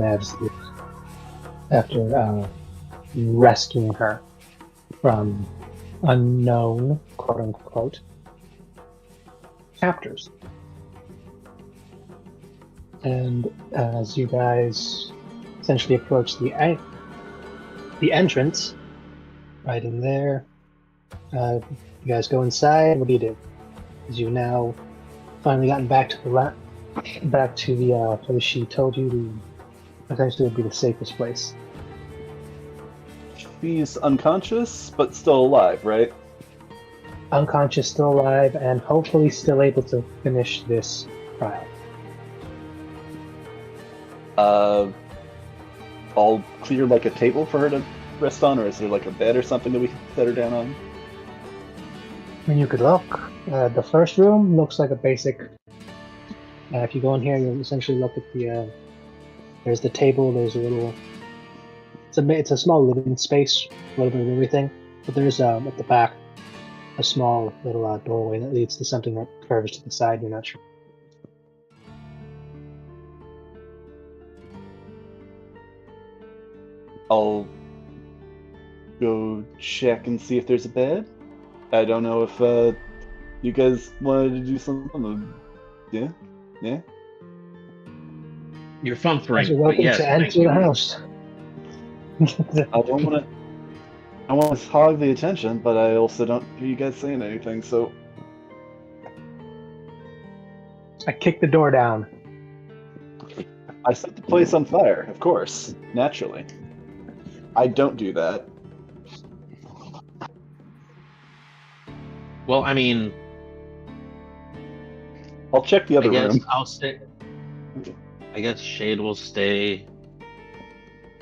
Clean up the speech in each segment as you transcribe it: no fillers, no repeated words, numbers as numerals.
Mavs is after rescuing her from unknown, quote-unquote, captors. And as you guys essentially approach the entrance, right in there, you guys go inside. What do? As you've now finally gotten back to the place she told you to essentially would be the safest place. She's unconscious, but still alive, right? Unconscious, still alive, and hopefully still able to finish this trial. All clear like a table for her to rest on, or is there like a bed or something that we can set her down on? When you could look, the first room looks like a basic. If you go in here, you'll essentially look at the. There's the table. There's a little. It's a small living space, a little bit of everything. But there's at the back a small little doorway that leads to something that curves to the side. You're not sure. I'll go check and see if there's a bed. I don't know if you guys wanted to do something. Yeah? You're fun-free. You're welcome yes, to enter the house. I don't want to. I want to hog the attention, but I also don't hear you guys saying anything. So I kicked the door down. I set the place on fire, of course, naturally. I don't do that. Well, I mean, I'll check the other room. I'll stay. I guess Shade will stay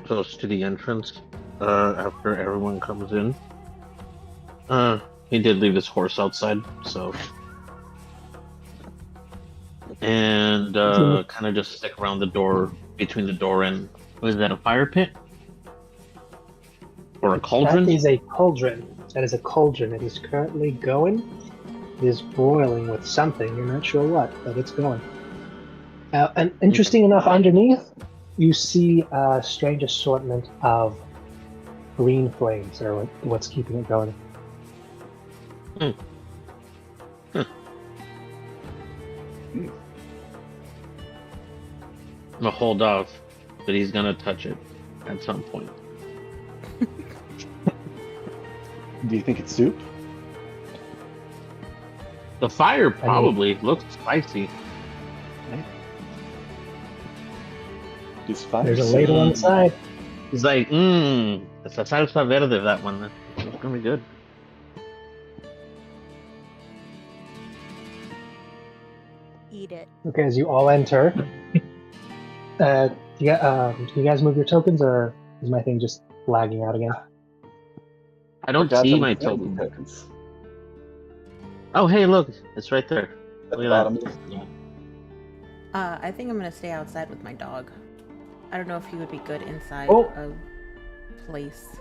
close to the entrance after everyone comes in. He did leave his horse outside, so. And kind of just stick around the door, between the door and. Was that a fire pit? Or a cauldron? That is a cauldron. That is a cauldron. It is currently going. It is boiling with something. You're not sure what, but it's going. And interesting enough, underneath, you see a strange assortment of green flames are what's keeping it going. I'm gonna hold off, but he's gonna touch it at some point. Do you think it's soup? The fire probably looks spicy. There's a ladle on the side. He's like, it's a salsa verde, that one. It's gonna be good. Eat it. Okay, as you all enter, do you guys move your tokens, or is my thing just lagging out again? I don't see my tokens. Oh, hey, look, it's right there. Look at that. Yeah. I think I'm gonna stay outside with my dog. I don't know if he would be good inside a place.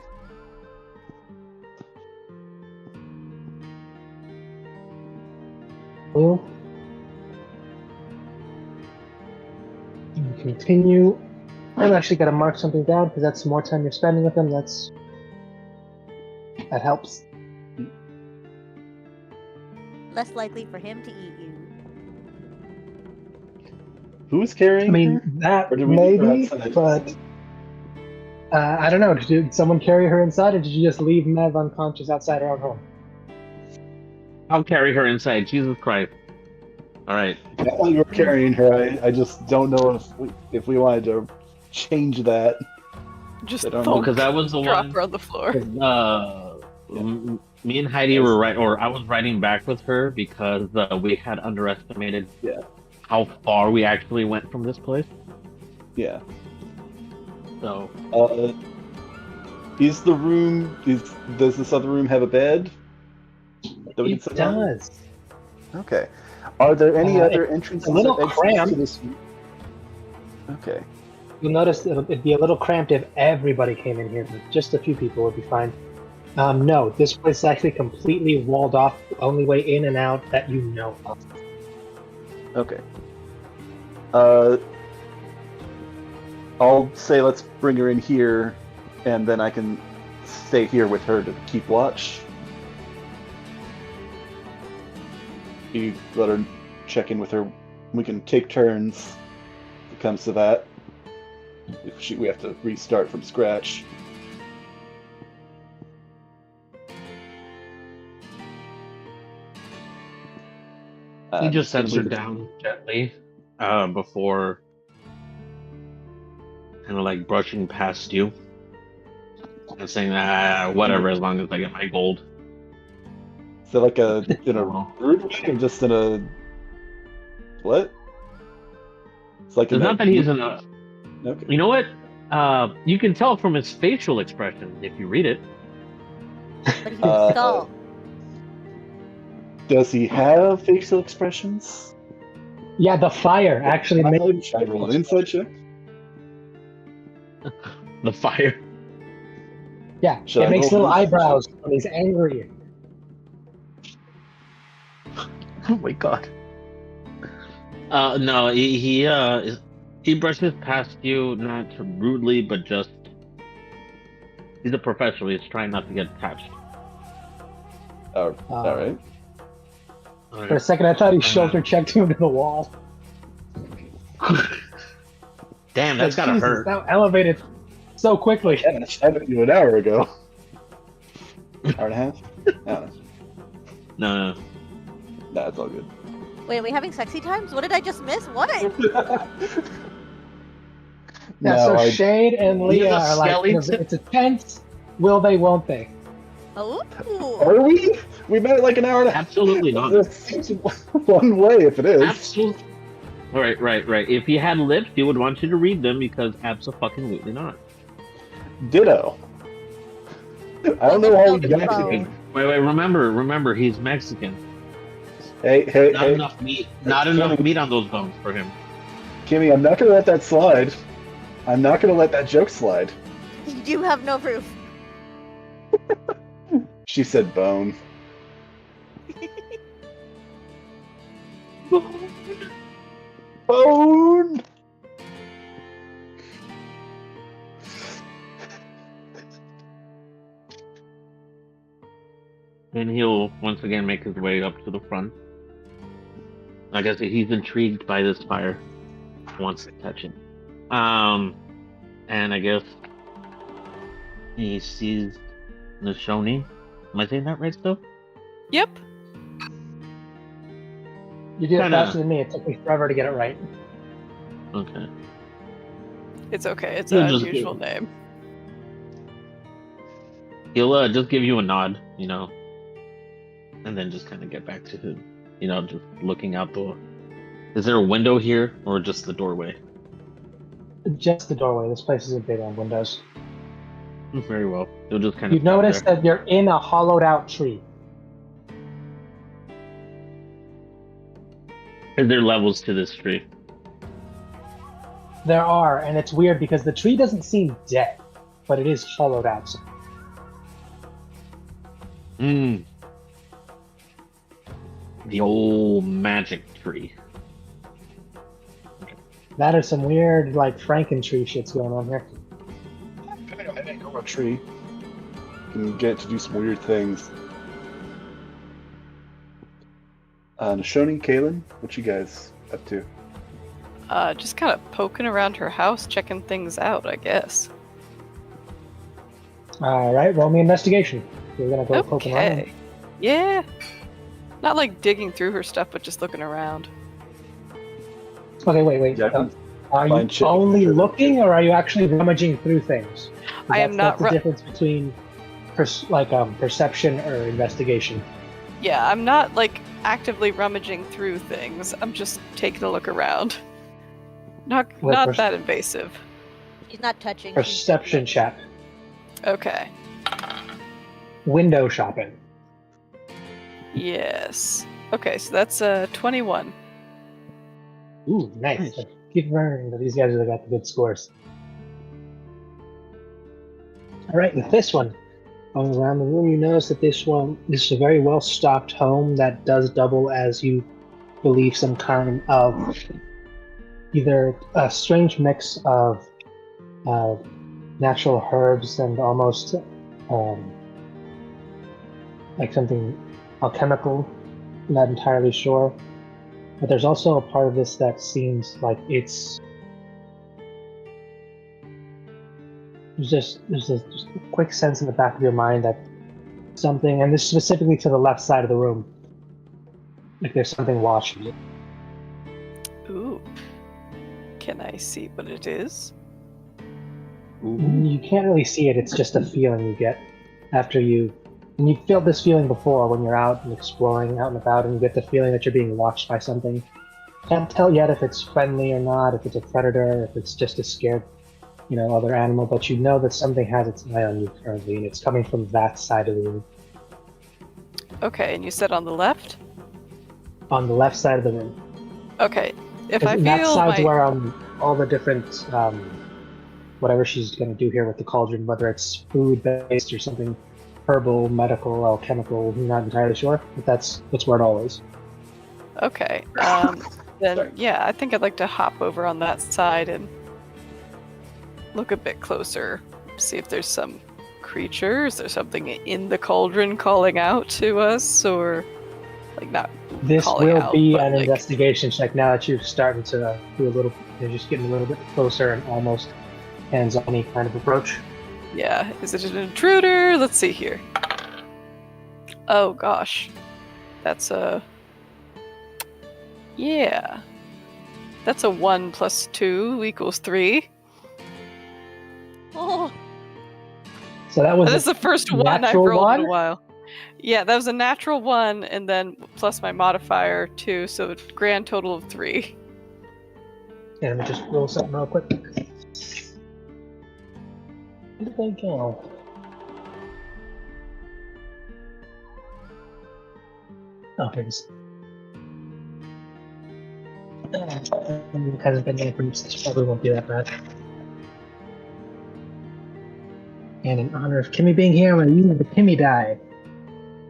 Cool. You continue. I've actually got to mark something down because that's more time you're spending with them. That helps. Less likely for him to eat you. Who's carrying? I mean, that maybe, but I don't know. Did someone carry her inside, or did you just leave Mev unconscious outside her own home? I'll carry her inside. Jesus Christ! All right. Yeah, while you were carrying her, I just don't know if we wanted to change that. Just because that was the drop one. her on the floor. Me and Heidi were I was riding back with her because we had underestimated how far we actually went from this place. Yeah. So. Does this other room have a bed? It does. Okay. Are there any other entrances? A little cramped. To this... Okay. You'll notice it'd be a little cramped if everybody came in here, but just a few people would be fine. No, this place is actually completely walled off. The only way in and out that you know of. Okay. I'll say let's bring her in here, and then I can stay here with her to keep watch. You let her check in with her. We can take turns if it comes to that. If we have to restart from scratch. He just sets her down gently before kind of like brushing past you and saying, whatever, as long as I get my gold. Is it like in a rude way or just in a what? It's like It's not that he's in a. Okay. You know what? You can tell from his facial expression if you read it. But he's a skull. Does he have facial expressions? Yeah, the fire actually makes. Should I roll an insight check? The fire. Yeah, Should it I makes roll little an insight eyebrows when he's angry. Oh my god. No, he brushes past you, not rudely, but just he's a professional. He's trying not to get attached. All right. For a second, I thought he shoulder checked him into the wall. Damn, that's gotta Jesus, hurt. that elevated so quickly. Yeah, I shot you an hour ago. Hour and a half? No, No. it's all good. Wait, are we having sexy times? What did I just miss? What? Shade and Leah are like, it's a tense. Will they, won't they? Oh. Are we? We met like an hour and a half. Absolutely not. One way if it is. Absolutely. Right. If he had lips, he would want you to read them because absolutely not. Ditto. I don't know how he's Mexican. Wait. Remember, he's Mexican. Hey. Enough meat. Not enough meat on those bones for him. Kimmy, I'm not gonna let that slide. I'm not gonna let that joke slide. You have no proof. She said bone. Bone! And he'll once again make his way up to the front. I guess he's intrigued by this fire. Wants to touch it. And I guess he sees Nishoni. Am I saying that right still? Yep. You did it faster than me. It took me forever to get it right. Okay. It's okay. It's an unusual name. He'll just give you a nod, and then just kind of get back to him, just looking out the. Is there a window here, or just the doorway? Just the doorway. This place isn't big on windows. Very well. He'll just kind of. You've noticed that you're in a hollowed-out tree. Is there levels to this tree? There are, and it's weird because the tree doesn't seem dead, but it is hollowed out. The old magic tree. That is some weird, like, Franken-tree shit's going on here. I didn't grow a tree. You can get to do some weird things. Nishoni, Kaylin, what you guys up to? Just kind of poking around her house, checking things out, I guess. Alright, roll me investigation. We're gonna go poking around. Okay. Yeah. Not like digging through her stuff, but just looking around. Okay, wait. Yeah, are you only looking, or are you actually rummaging through things? I am not. That's the difference between, perception or investigation. Yeah, I'm not like actively rummaging through things. I'm just taking a look around. Not that invasive. She's not touching. Perception check. Okay. Window shopping. Yes. Okay, so that's 21. Ooh, nice. Keep remembering that these guys have got the good scores. Alright, with this one, going around the room, you notice that this is a very well-stocked home that does double as, you believe, some kind of either a strange mix of natural herbs and almost like something alchemical. Not entirely sure. But there's also a part of this that seems like there's just a quick sense in the back of your mind that something, and this specifically to the left side of the room, like there's something watching you. Ooh. Can I see what it is? You can't really see it, it's just a feeling you get after you... And you've felt this feeling before when you're out and exploring, out and about, and you get the feeling that you're being watched by something. Can't tell yet if it's friendly or not, if it's a predator, if it's just a scared, other animal, but you know that something has its eye on you currently, and it's coming from that side of the room. Okay, and you said on the left? On the left side of the room. Okay. If I that feel side's my... where all the different, whatever she's going to do here with the cauldron, whether it's food-based or something herbal, medical, alchemical, I'm not entirely sure, but that's where it all is. Okay. Then, yeah, I think I'd like to hop over on that side and look a bit closer. See if there's some creature. Is there something in the cauldron calling out to us? Or, not This calling will out, be but, an investigation check now that you've started to do a little, you're just getting a little bit closer and almost hands-on kind of approach. Yeah, is it an intruder? Let's see here. Oh gosh. That's a... Yeah. That's a 1 + 2 = 3. Oh, So that was That is the first one I've natural rolled in a one? while. Yeah, that was a natural 1, and then plus my modifier 2, so a grand total of 3. Yeah, let me just roll something real quick. Where did they go? Oh, here it is. It hasn't been there for this probably won't be that bad. And in honor of Kimmy being here, I'm going to use the Kimmy die.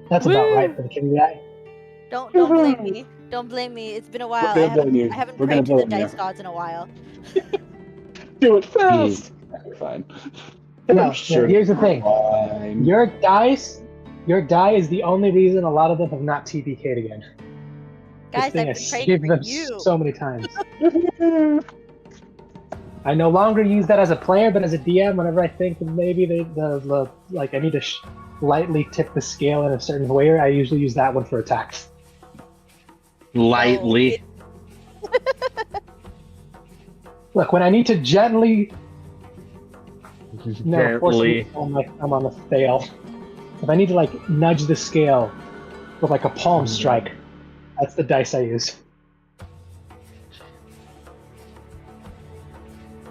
That's about Woo! right for the Kimmy die. don't blame me. Don't blame me. It's been a while. gonna blame you. I haven't We're prayed to gonna the blame you. dice gods in a while. Do it fast! Fine. No, Sure. here's the thing. Fine. Your die is the only reason a lot of them have not TPK'd again. Guys, This thing I've has been praying saved for them you. so many times. I no longer use that as a player, but as a DM, whenever I think that maybe the I need to lightly tip the scale in a certain way, I usually use that one for attacks. Lightly. Look, when I need to gently, Gently. I'm on the fail. If I need to nudge the scale with a palm strike, that's the dice I use.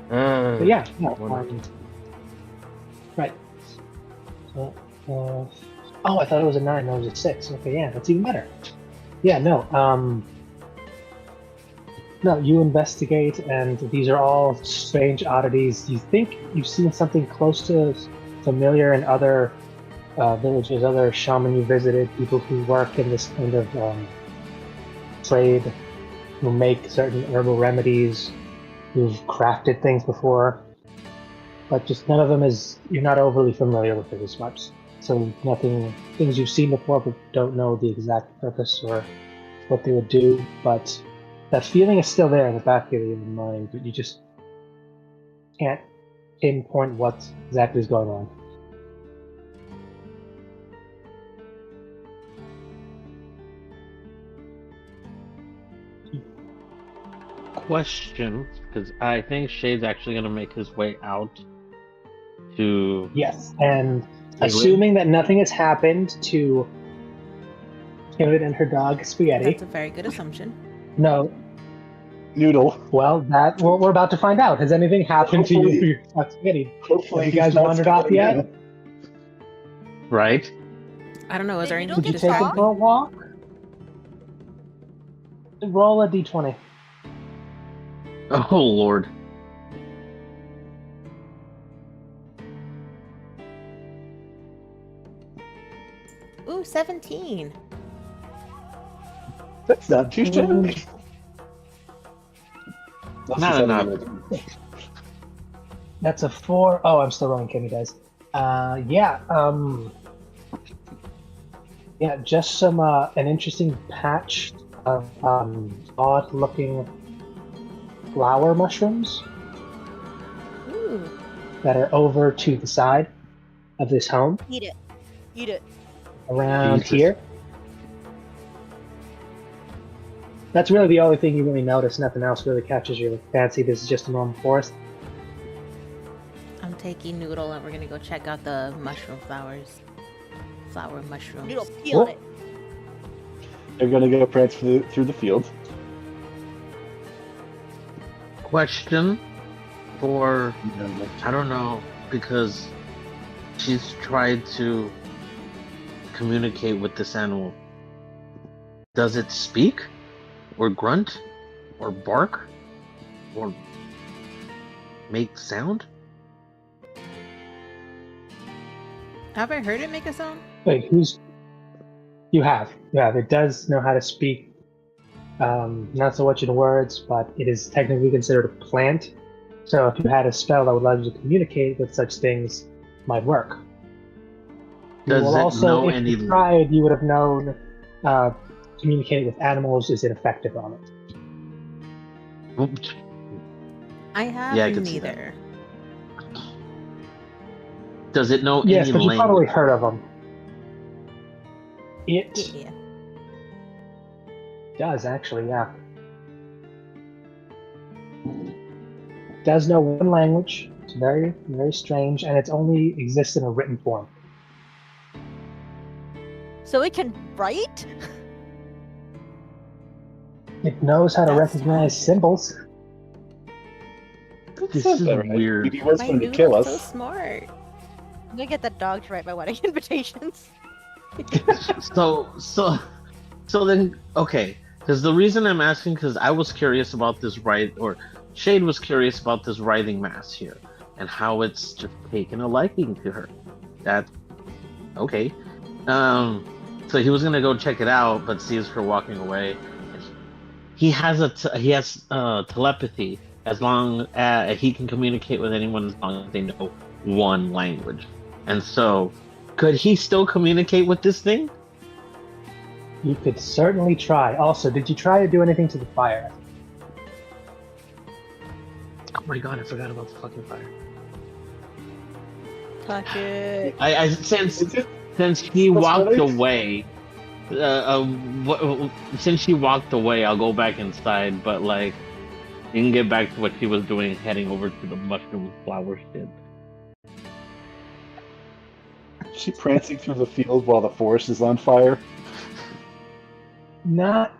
But yeah, no. Right. So, oh, I thought it was a 9. No, it was a 6. Okay, yeah, that's even better. Yeah, no. No, you investigate, and these are all strange oddities. You think you've seen something close to familiar in other villages, other shaman you visited, people who work in this kind of trade, who make certain herbal remedies, who've crafted things before, but just none of them you're not overly familiar with it as much. So nothing, things you've seen before but don't know the exact purpose or what they would do, but that feeling is still there in the back of your mind, but you just can't pinpoint what exactly is going on. Question, because I think Shade's actually going to make his way out to... Yes, and assuming that nothing has happened to Kimmy and her dog, Spaghetti. That's a very good assumption. No. Noodle. Well, we're about to find out. Has anything happened to you, Spaghetti? Hopefully Have you guys wandered off yet? Right? I don't know. Is there Then you anything don't Did to you take talk? him for a walk? Roll a d20. Oh, Lord. Ooh, 17. That's not too shabby. Not enough. That's a 4. Oh, I'm still rolling Kimmy dice. Yeah. Yeah, just some an interesting patch of odd-looking flower mushrooms Ooh. that are over to the side of this home, Eat it. Eat it. around Jesus. here. That's really the only thing you really notice. Nothing else really catches your fancy. This is just a normal forest. I'm taking Noodle and we're gonna go check out the mushroom flowers. Flower mushrooms. Noodle, pee on it. They're gonna go prance through the field. Question for, I don't know, because she's tried to communicate with this animal. Does it speak? Or grunt? Or bark? Or make sound? Have I heard it make a sound? Wait, You have. It does know how to speak. Not so much in words, but it is technically considered a plant. So if you had a spell that would allow you to communicate with such things, might work. Does Well, it also, know if any? you tried, you would have known communicating with animals is ineffective on it. I have Yeah, I can see that. neither. Does it know Yes, any but you language? probably heard of them. It Yeah. does, actually, yeah. Does know one language. It's very, very strange, and it only exists in a written form. So it can write? It knows how to That's recognize smart. symbols. This Sounds is about right. weird. He was My going to kill Noodle's us. so smart. I'm gonna get that dog to write my wedding invitations. So then, okay. Because the reason I'm asking, because I was curious about this Shade was curious about this writhing mass here, and how it's just taken a liking to her. That's okay. So he was gonna go check it out, but sees her walking away. He has telepathy as long as he can communicate with anyone as long as they know one language. And so, could he still communicate with this thing? You could certainly try. Also, did you try to do anything to the fire? Oh my god, I forgot about the fucking fire. Touch it. Since he What's walked funny? away, since she walked away, I'll go back inside. But like, you can get back to what she was doing, heading over to the mushroom flower shit. Is she prancing through the field while the forest is on fire? Not.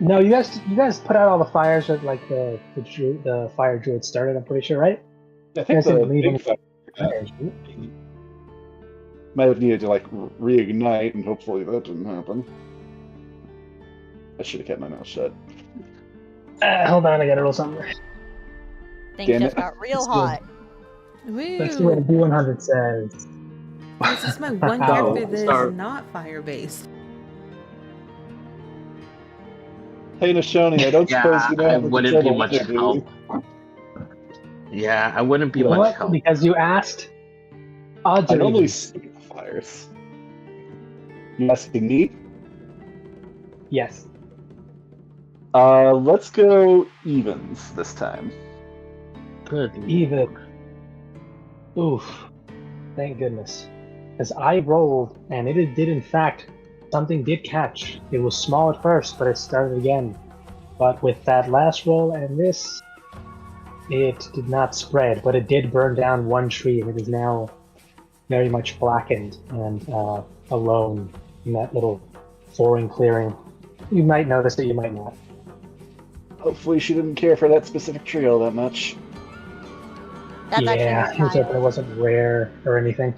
No, you guys put out all the fires that like the fire druid started. I'm pretty sure, right? I think Yes, the leaving big fire might have needed to like reignite, and hopefully that didn't happen. I should have kept my mouth shut. Hold on, I gotta roll something. Things Damn just it. got real Let's do hot. Let's see what a Woo! D100 says. This is my one Oh, character that start. is not fire-based. Hey, Nashoni, I don't suppose you know I how to wouldn't control be the much weather, do you? help. Yeah, I wouldn't be You know much what? help. Because you asked. Odds I are normally even. speak at the fires. You asking me? Yes. Let's go evens this time. Good. Even. Oof. Thank goodness. Because I rolled, and it did in fact, something did catch. It was small at first, but it started again. But with that last roll and this, it did not spread, but it did burn down one tree, and it is now very much blackened and alone in that little flooring clearing. You might notice it, you might not. Hopefully she didn't care for that specific tree all that much. That's yeah, actually it was her like it wasn't rare or anything.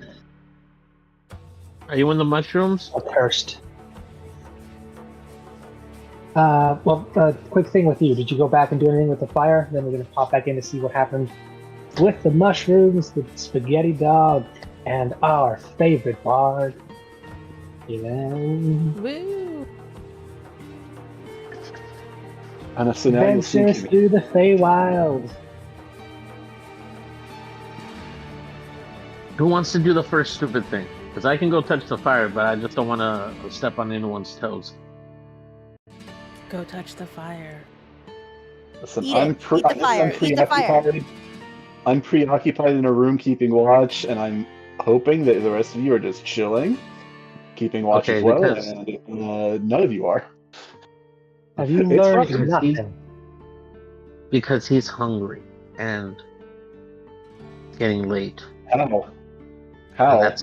Are you in the mushrooms? Cursed. Quick thing with you. Did you go back and do anything with the fire? Then we're gonna pop back in to see what happened with the mushrooms, the spaghetti dog, and our favorite bard. Woo! And so now you'll see Adventures Kimmy. through the Feywild. Who wants to do the first stupid thing? Because I can go touch the fire, but I just don't want to step on anyone's toes. Go touch the fire. Listen, Eat it. Eat the fire. Eat the fire. I'm preoccupied in a room keeping watch, and I'm hoping that the rest of you are just chilling, keeping watch as well, and none of you are. Have you It's learned fine. nothing? Because he's hungry and it's getting late. How? And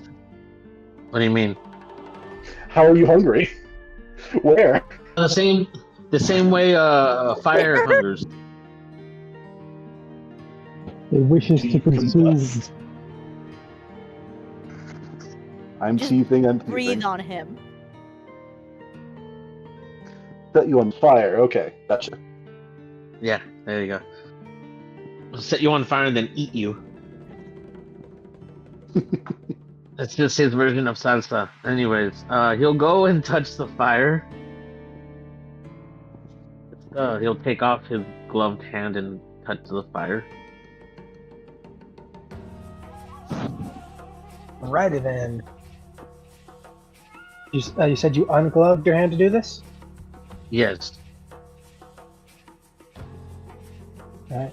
what do you mean? How are you hungry? Where? The same way fire hungers. It wishes to consume. I'm Just teething. I'm Breathe teething. on him. Set you on fire. Okay, gotcha. Yeah, there you go. I'll set you on fire and then eat you. That's just his version of salsa. Anyways, he'll go and touch the fire. He'll take off his gloved hand and touch the fire. Alrighty then. You said you ungloved your hand to do this? Yes. Alright.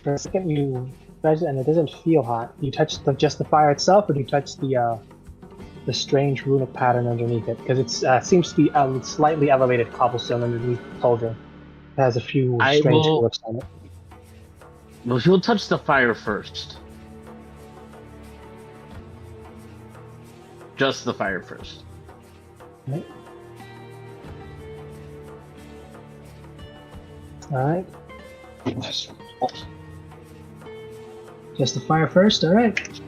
For a second you touch it and it doesn't feel hot. You touch just the fire itself, or do you touch the strange runic pattern underneath it? Because it seems to be a slightly elevated cobblestone underneath the cauldron. It has a few strange glyphs on it. Well, he'll touch the fire first. Just the fire first. Right. Alright. Just the fire first, alright.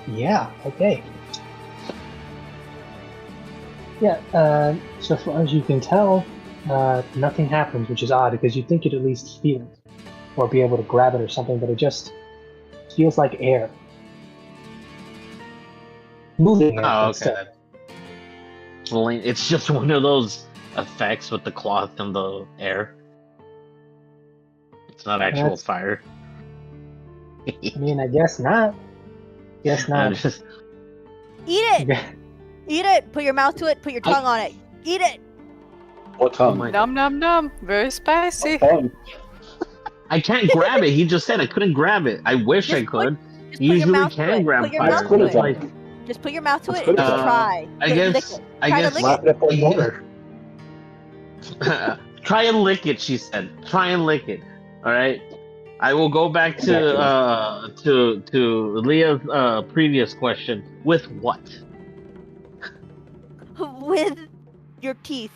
Yeah, okay. Yeah, so far as you can tell, nothing happens, which is odd, because you'd think you'd at least feel it, or be able to grab it or something, but it just feels like air. Moving air. Oh, instead. okay. It's just one of those effects with the cloth and the air. It's not actual fire. I mean, I guess not. Guess not. Just... Eat it! Eat it! Put your mouth to it, put your tongue on it. Eat it! What tongue? Nom nom nom. Very spicy. What tongue? I can't grab it. He just said I couldn't grab it. I wish I could. You usually can grab fire. Just put your mouth to it and just try. I guess. Lap it up like water. Try and lick it, she said. Try and lick it. All right. I will go back to Leah's previous question. With what? With your teeth.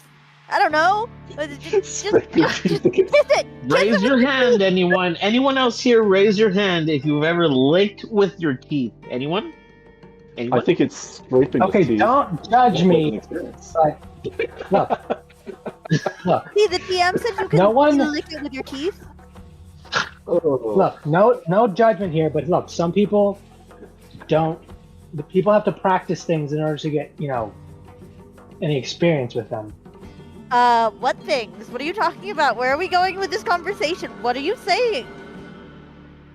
I don't know. Just kiss it. Raise your hand, anyone. Anyone else here? Raise your hand if you've ever licked with your teeth. Anyone? I think it's scraping. Okay, with teeth. don't judge me. But look. See, the DM said you can lick it with your teeth. Look, no judgment here, but look, some people don't. The people have to practice things in order to get, any experience with them. What things? What are you talking about? Where are we going with this conversation? What are you saying?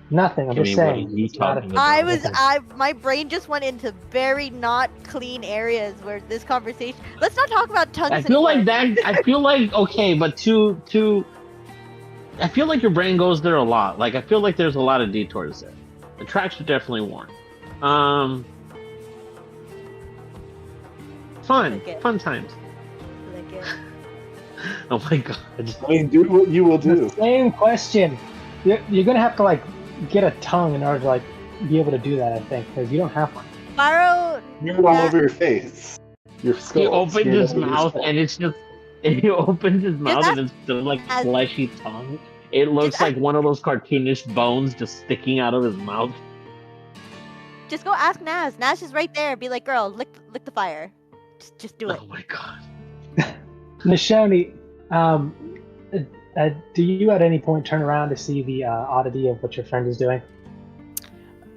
Nothing. I'm just saying. What are you talking about? My brain just went into very not clean areas where this conversation. Let's not talk about tongues. I feel like that. I feel like okay, but I feel like your brain goes there a lot. Like I feel like there's a lot of detours there. The tracks are definitely worn. Fun times. Lick it. Oh my god. I mean, do what you will do. The same question. You're gonna have to get a tongue in order to be able to do that. I think because you don't have one. Borrow. You're all over your face. Your skull. He opened his mouth and it's just. He opens his mouth and it's still like fleshy tongue. It looks like one of those cartoonish bones just sticking out of his mouth. Just go ask Naz. Naz is right there. Be like, girl, lick the fire. Just do it. Oh my god. Nishoni, do you at any point turn around to see the oddity of what your friend is doing?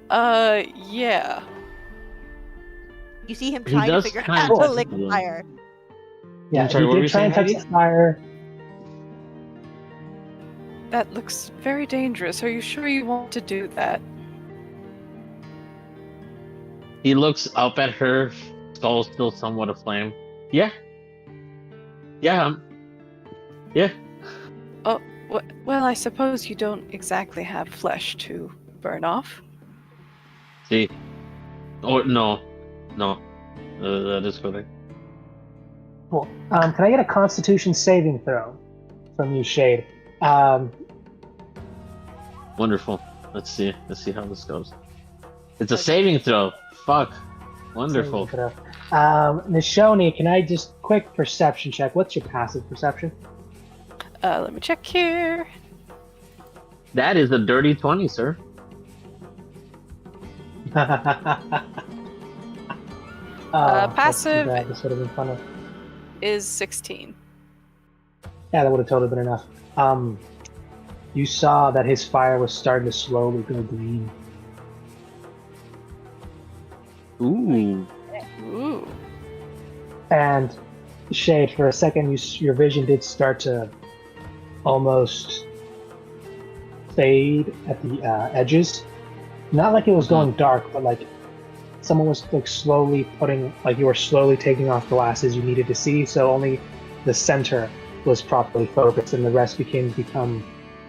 Yeah. You see him trying to figure out how to lick the fire. Yeah, he did try and touch the fire. That looks very dangerous. Are you sure you want to do that? He looks up at her, skull still somewhat aflame. Yeah. Yeah. Yeah. Oh, well, I suppose you don't exactly have flesh to burn off. See. Oh, no. No. That is correct. Cool. Can I get a Constitution saving throw from you, Shade? Wonderful. Let's see how this goes. It's a saving throw. Fuck. Wonderful. Nishoni, can I just quick perception check? What's your passive perception? Let me check here. That is a dirty 20, sir. Passive This would have been funny. is 16. Yeah, that would have totally been enough. You saw that his fire was starting to slowly go green. Ooh. Ooh. And Shade, for a second, your vision did start to almost fade at the edges. Not like it was going dark, but like someone was like slowly putting, like you were slowly taking off glasses you needed to see, so only the center was properly focused, and the rest become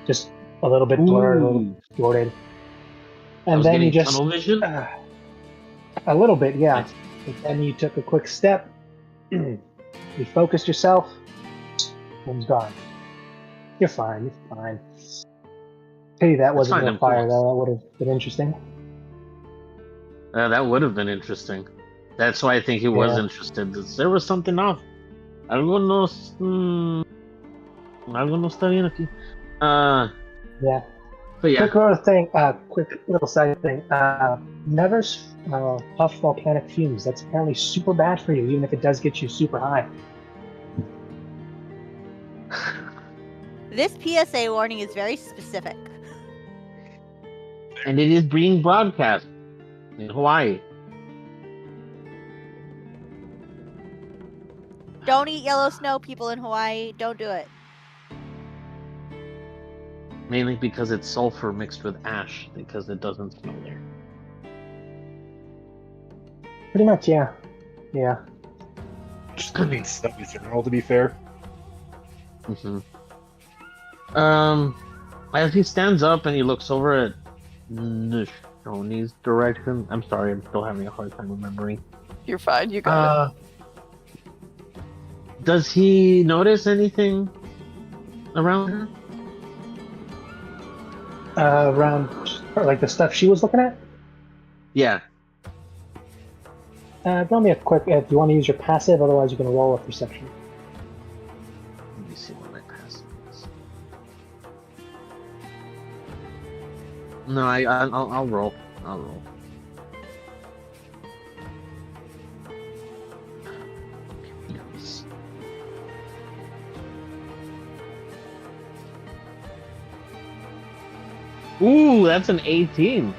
just a little bit blurred, a little distorted. And then you just tunnel vision? A little bit, yeah. Nice. And then you took a quick step. You focused yourself. One's gone. You're fine. You're fine. Pity that wasn't fine, on I'm fire, close. though. That would have been interesting. That would have been interesting. That's why I think he was Yeah. interested. There was something off. Algunos estarían aquí. Yeah. But yeah. Quick little side thing. Never puff volcanic fumes. That's apparently super bad for you, even if it does get you super high. This PSA warning is very specific. And it is being broadcast in Hawaii. Don't eat yellow snow, people in Hawaii. Don't do it. Mainly because it's sulfur mixed with ash, because it doesn't snow there. Pretty much, yeah. Yeah. Just gonna be stuff in general, to be fair. Mm-hmm. As he stands up and he looks over at Nishoni's direction. I'm sorry, I'm still having a hard time remembering. You're fine. You got it. Does he notice anything around her? Around, like the stuff she was looking at? Yeah. Roll me a quick, if you want to use your passive, otherwise you're going to roll a perception. Let me see what my passive is. No, I'll roll. I'll roll. Yes. Ooh, that's an 18.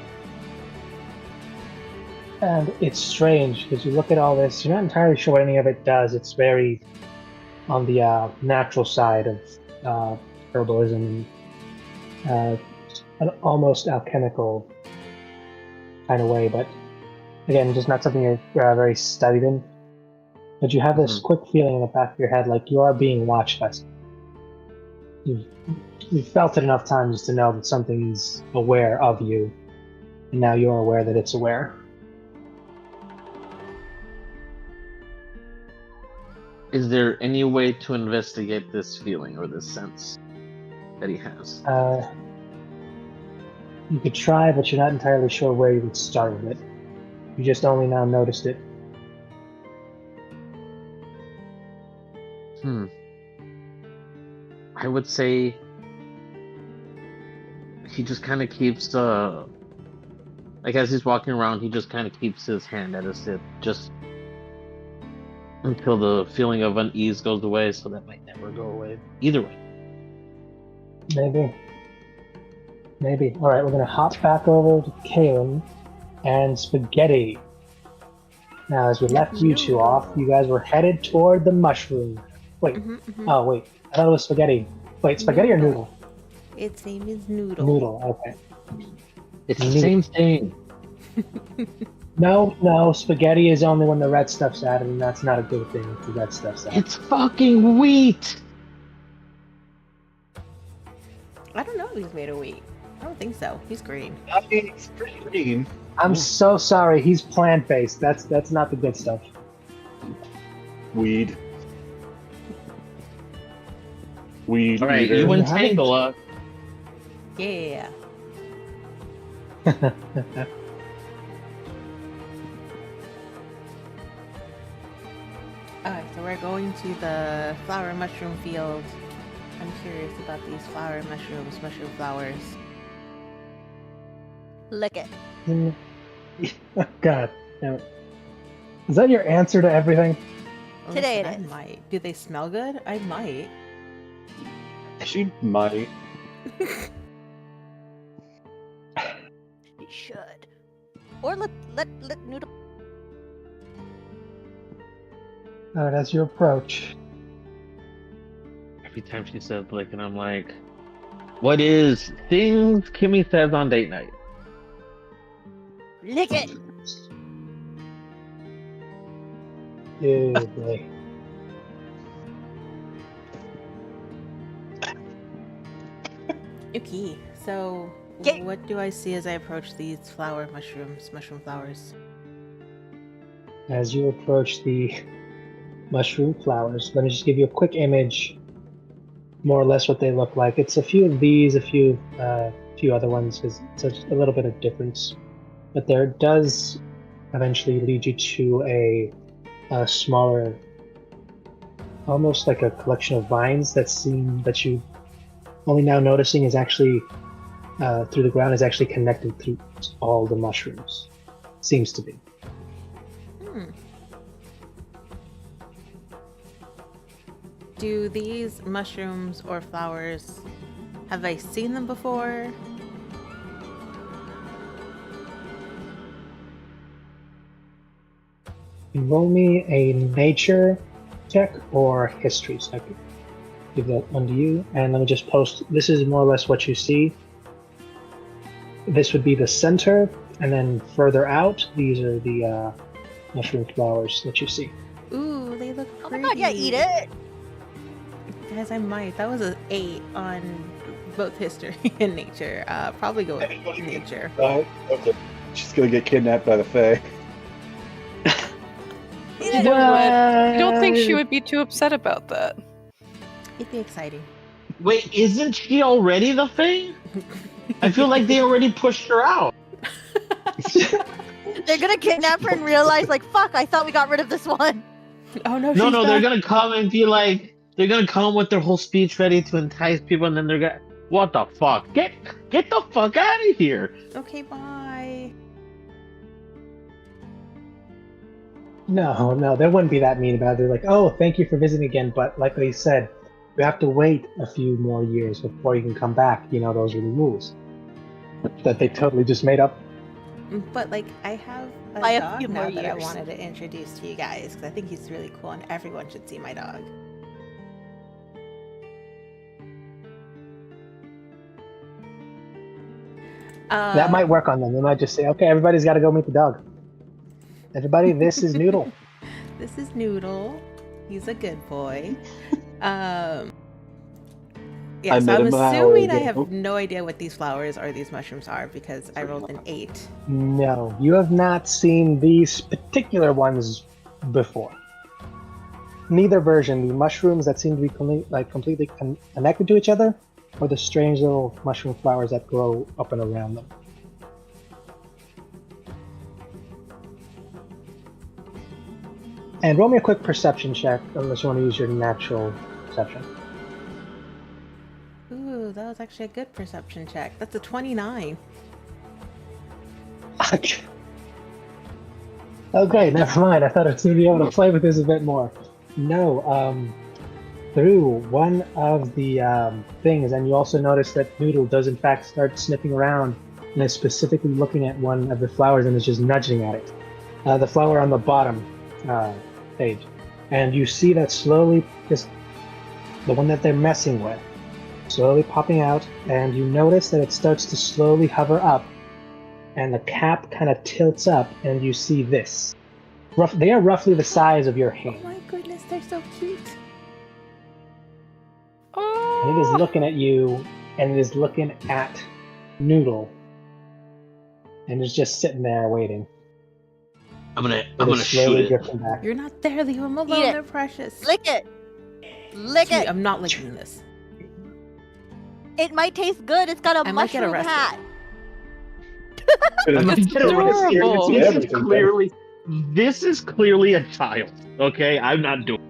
And it's strange, because you look at all this, you're not entirely sure what any of it does. It's very on the natural side of herbalism and an almost alchemical kind of way, but again, just not something you're very studied in. But you have this quick feeling in the back of your head like you are being watched by someone. You've felt it enough times to know that something is aware of you, and now you're aware that it's aware. Is there any way to investigate this feeling or this sense that he has? You could try, but you're not entirely sure where you would start with it. You just only now noticed it. I would say he just kind of keeps, like as he's walking around, he just kind of keeps his hand at his hip, just until the feeling of unease goes away, so that might never go away. Either way. Maybe. Alright, we're going to hop back over to Kaylin and Spaghetti. Now, as we left you two off, you guys were headed toward the mushroom. Wait. Oh, wait. I thought it was Spaghetti. Wait, Spaghetti or Noodle? Its name is Noodle. Noodle, okay. It's the same thing. No, spaghetti is only when the red stuff's added, and that's not a good thing if the red stuff's added. It's fucking wheat. I don't know if he's made of wheat. I don't think so. He's green. I mean, it's pretty green. I'm so sorry, he's plant-based. That's not the good stuff. Weed. Weed. All right, eater. you entangle us. Yeah. Alright, so we're going to the flower mushroom field. I'm curious about these flower mushrooms, mushroom flowers. Lick it. God damn it. Is that your answer to everything? Today Listen, it I is. might. Do they smell good? I might. She might. You should. Or let Noodle. Alright, that's your approach. Every time she says lick, and I'm like, what is things Kimmy says on date night? Lick it. Yeah, boy. Okay, so Get- what do I see as I approach these mushroom flowers? As you approach the mushroom flowers, let me just give you a quick image, more or less what they look like. It's a few of these, a few other ones, because it's a little bit of difference. But there does eventually lead you to a smaller, almost like a collection of vines that you only now noticing is actually through the ground, is actually connected through all the mushrooms. Seems to be. Do these mushrooms or flowers, have I seen them before? Roll me a nature check or history check. Give that one to you, and let me just post. This is more or less what you see. This would be the center, and then further out, these are the mushroom flowers that you see. Ooh, they look Oh pretty. my god, yeah, eat it. Guys, I might. That was an 8 on both history and nature. Probably go with nature. Okay. She's gonna get kidnapped by the Fae. Eat You it. know what? I don't think she would be too upset about that. It'd be exciting. Wait, isn't she already the Fae? I feel like they already pushed her out. They're gonna kidnap her and realize, like, fuck, I thought we got rid of this one. Oh no, No, she's they're back. gonna come and be like, they're gonna come with their whole speech ready to entice people, and then they're gonna, what the fuck? Get the fuck out of here! Okay, bye. No, they wouldn't be that mean about it. They're like, oh, thank you for visiting again, but like they said, you have to wait a few more years before you can come back. You know, those are the rules that they totally just made up. But like, I have a By a dog few now more that I years. wanted to introduce to you guys because I think he's really cool and everyone should see my dog. That might work on them. They might just say, okay, everybody's got to go meet the dog. Everybody, this is Noodle. This is Noodle. He's a good boy. Yeah, I so met I'm him an hour assuming I ago. have no idea what these flowers or these mushrooms are because I rolled an 8. No, you have not seen these particular ones before. Neither version, the mushrooms that seem to be completely connected to each other, or the strange little mushroom flowers that grow up and around them. And roll me a quick perception check, unless you want to use your natural perception. Ooh, that was actually a good perception check. That's a 29. Okay, never mind. I thought I was going to be able to play with this a bit more. No, through one of the things, and you also notice that Noodle does in fact start sniffing around and is specifically looking at one of the flowers and is just nudging at it. The flower on the bottom page. And you see that slowly, just the one that they're messing with, slowly popping out, and you notice that it starts to slowly hover up, and the cap kind of tilts up, and you see this. They are roughly the size of your Oh hand, my goodness, they're so cute. and it is Oh, looking at you, and it is looking at Noodle, and it's just sitting there waiting. I'm gonna It is shoot slowly it. drifting back. You're not there, leave them alone, it. they're precious. Lick it. Lick Sweet, it. I'm not licking this. It might taste good. It's got a I might get mushroom arrested. hat. I'm It's gonna get arrested. adorable. This is clearly a child. Okay, I'm not doing.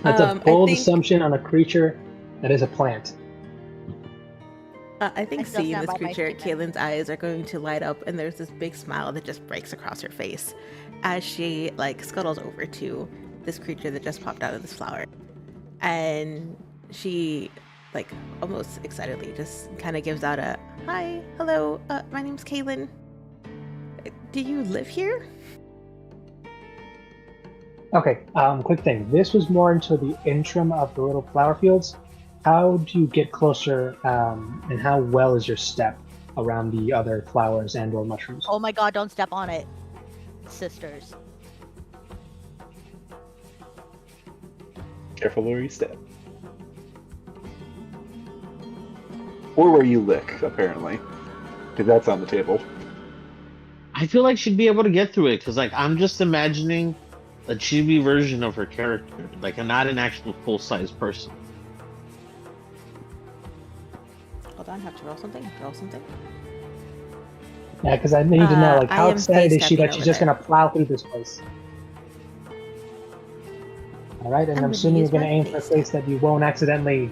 That's a I bold think- assumption on a creature that is a plant. I think I still seeing stand this by my creature, statement. Caitlin's eyes are going to light up, and there's this big smile that just breaks across her face as she like scuttles over to this creature that just popped out of this flower, and she like almost excitedly just kind of gives out a hi, hello, my name's Caitlin. Do you live here? Okay, quick thing. This was more into the interim of the little flower fields. How do you get closer, and how well is your step around the other flowers and or mushrooms? Oh my god, don't step on it. Sisters. Careful where you step. Or where you lick, apparently. Because that's on the table. I feel like she'd be able to get through it because, like, I'm just imagining a chibi version of her character, like, not an actual full-size person. Hold on, I have to roll something. Roll something. Yeah, because I need to know, like, I how am excited is she face-stepping that she's over just there. gonna plow through this place? All right, and I'm I'm gonna assuming you're use gonna my aim for a face place that you won't accidentally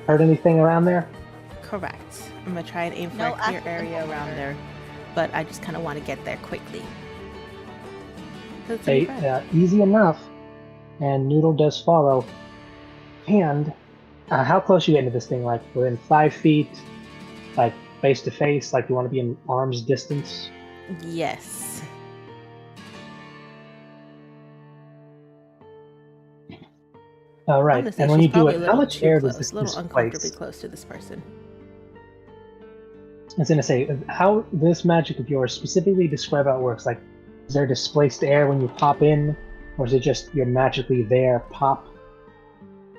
hurt anything around there. Correct. I'm gonna try and aim for No a clear accidental area around murder. there, but I just kind of want to get there quickly. 'Cause it's really fun. Easy enough, and Noodle does follow. And how close you get into this thing? Like within 5 feet, like face to face? Like you want to be in arm's distance? Yes. All right, Honestly, and when she's you do probably it, a how little much too air close, does this a little uncomfortably displace? close to this person. I was gonna say, how this magic of yours specifically describe how it works. Like, is there displaced air when you pop in, or is it just you're magically there, pop?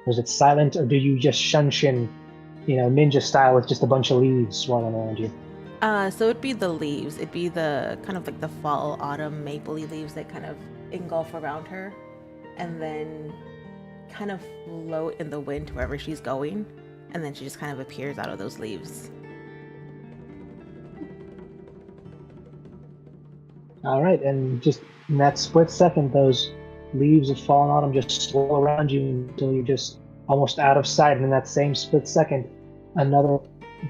Or is it silent, or do you just shunshin, ninja style with just a bunch of leaves swirling around you? So it'd be the leaves. It'd be the kind of like the fall, autumn, mapley leaves that kind of engulf around her, and then kind of float in the wind to wherever she's going, and then she just kind of appears out of those leaves. All right, and just in that split second, those leaves of fallen autumn just swirl around you until you're just almost out of sight. And in that same split second, another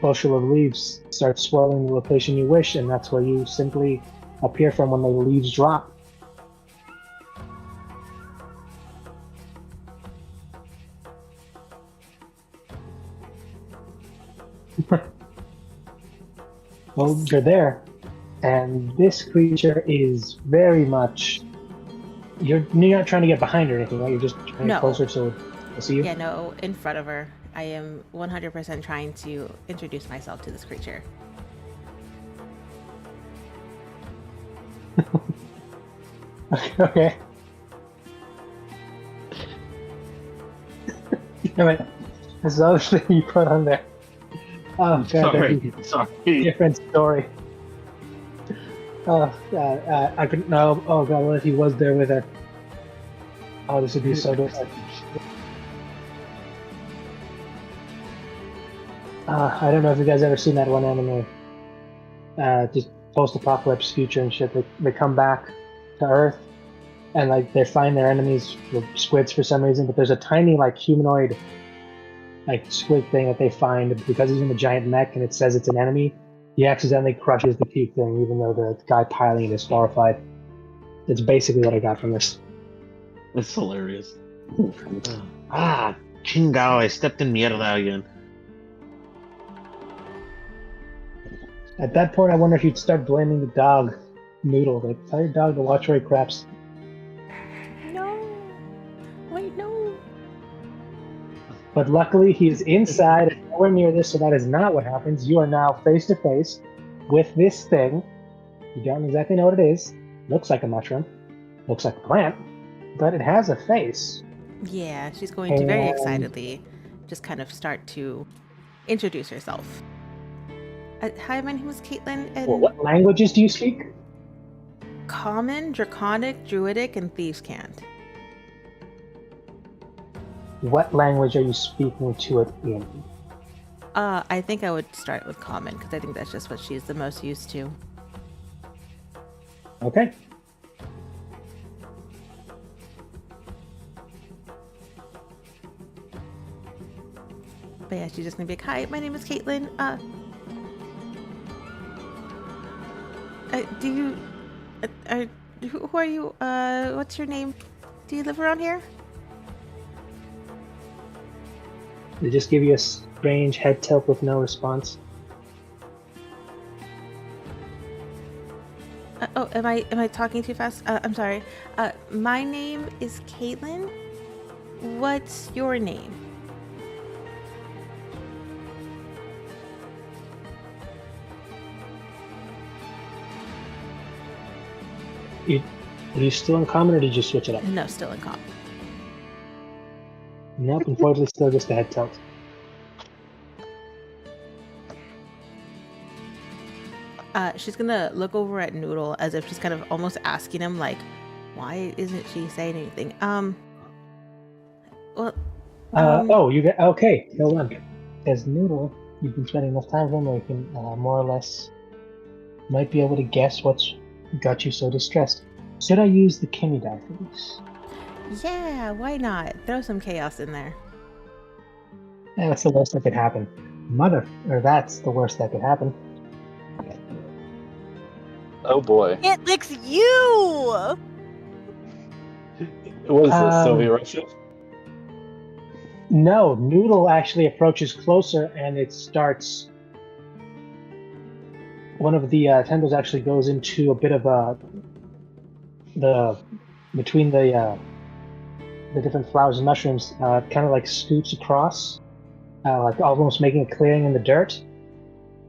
bushel of leaves starts swirling the location you wish, and that's where you simply appear from when the leaves drop. Well, you're there, and this creature is very much. You're not trying to get behind her or anything, right? You're just trying to No. get closer so I see you. Yeah, no, in front of her. I am 100% trying to introduce myself to this creature. Okay. Damn it. This is the other thing you put on there. Oh, God, Sorry. different story. Oh, I couldn't know. Oh, God, what if he was there with her? Oh, this would be so good. I don't know if you guys ever seen that one anime. Just post-apocalypse future and shit. They come back to Earth, and like they find their enemies were squids for some reason, but there's a tiny like humanoid like squid thing that they find because he's in a giant mech and it says it's an enemy. He accidentally crushes the cute thing, even though the guy piloting it is horrified. That's basically what I got from this. It's hilarious. Chingao, I stepped in mierda again. At that point, I wonder if you'd start blaming the dog, Noodle. Like, tell your dog to watch where he craps. No! Wait, no! But luckily, he's inside and nowhere near this, so that is not what happens. You are now face to face with this thing. You don't exactly know what it is. Looks like a mushroom. Looks like a plant. But it has a face. Yeah, she's going to very And- excitedly just kind of start to introduce herself. Hi, my name is Caitlin, and Well, what languages do you speak? Common, Draconic, Druidic, and Thieves' Cant. What language are you speaking to it in? I think I would start with Common, because I think that's just what she's the most used to. Okay. But yeah, she's just gonna be like, hi, my name is Caitlin. Do you... who are you? What's your name? Do you live around here? They just give you a strange head tilt with no response. Oh, am I talking too fast? I'm sorry. My name is Caitlin. What's your name? Are you still in common or did you switch it up? No, still in Common. Nope, unfortunately still just a head tilt. She's gonna look over at Noodle as if she's kind of almost asking him, like, why isn't she saying anything? Oh, you get okay. Hold on. As Noodle, you've been spending enough time with him where you can more or less might be able to guess what's got you so distressed. Should I use the Kimmy die for this? Yeah, why not? Throw some chaos in there. That's the worst that could happen. That's the worst that could happen. Oh boy. It licks you! What is this, Soviet Russia? No, Noodle actually approaches closer and it starts. One of the tendrils actually goes into a bit of between the different flowers and mushrooms, kind of like scoots across, like almost making a clearing in the dirt.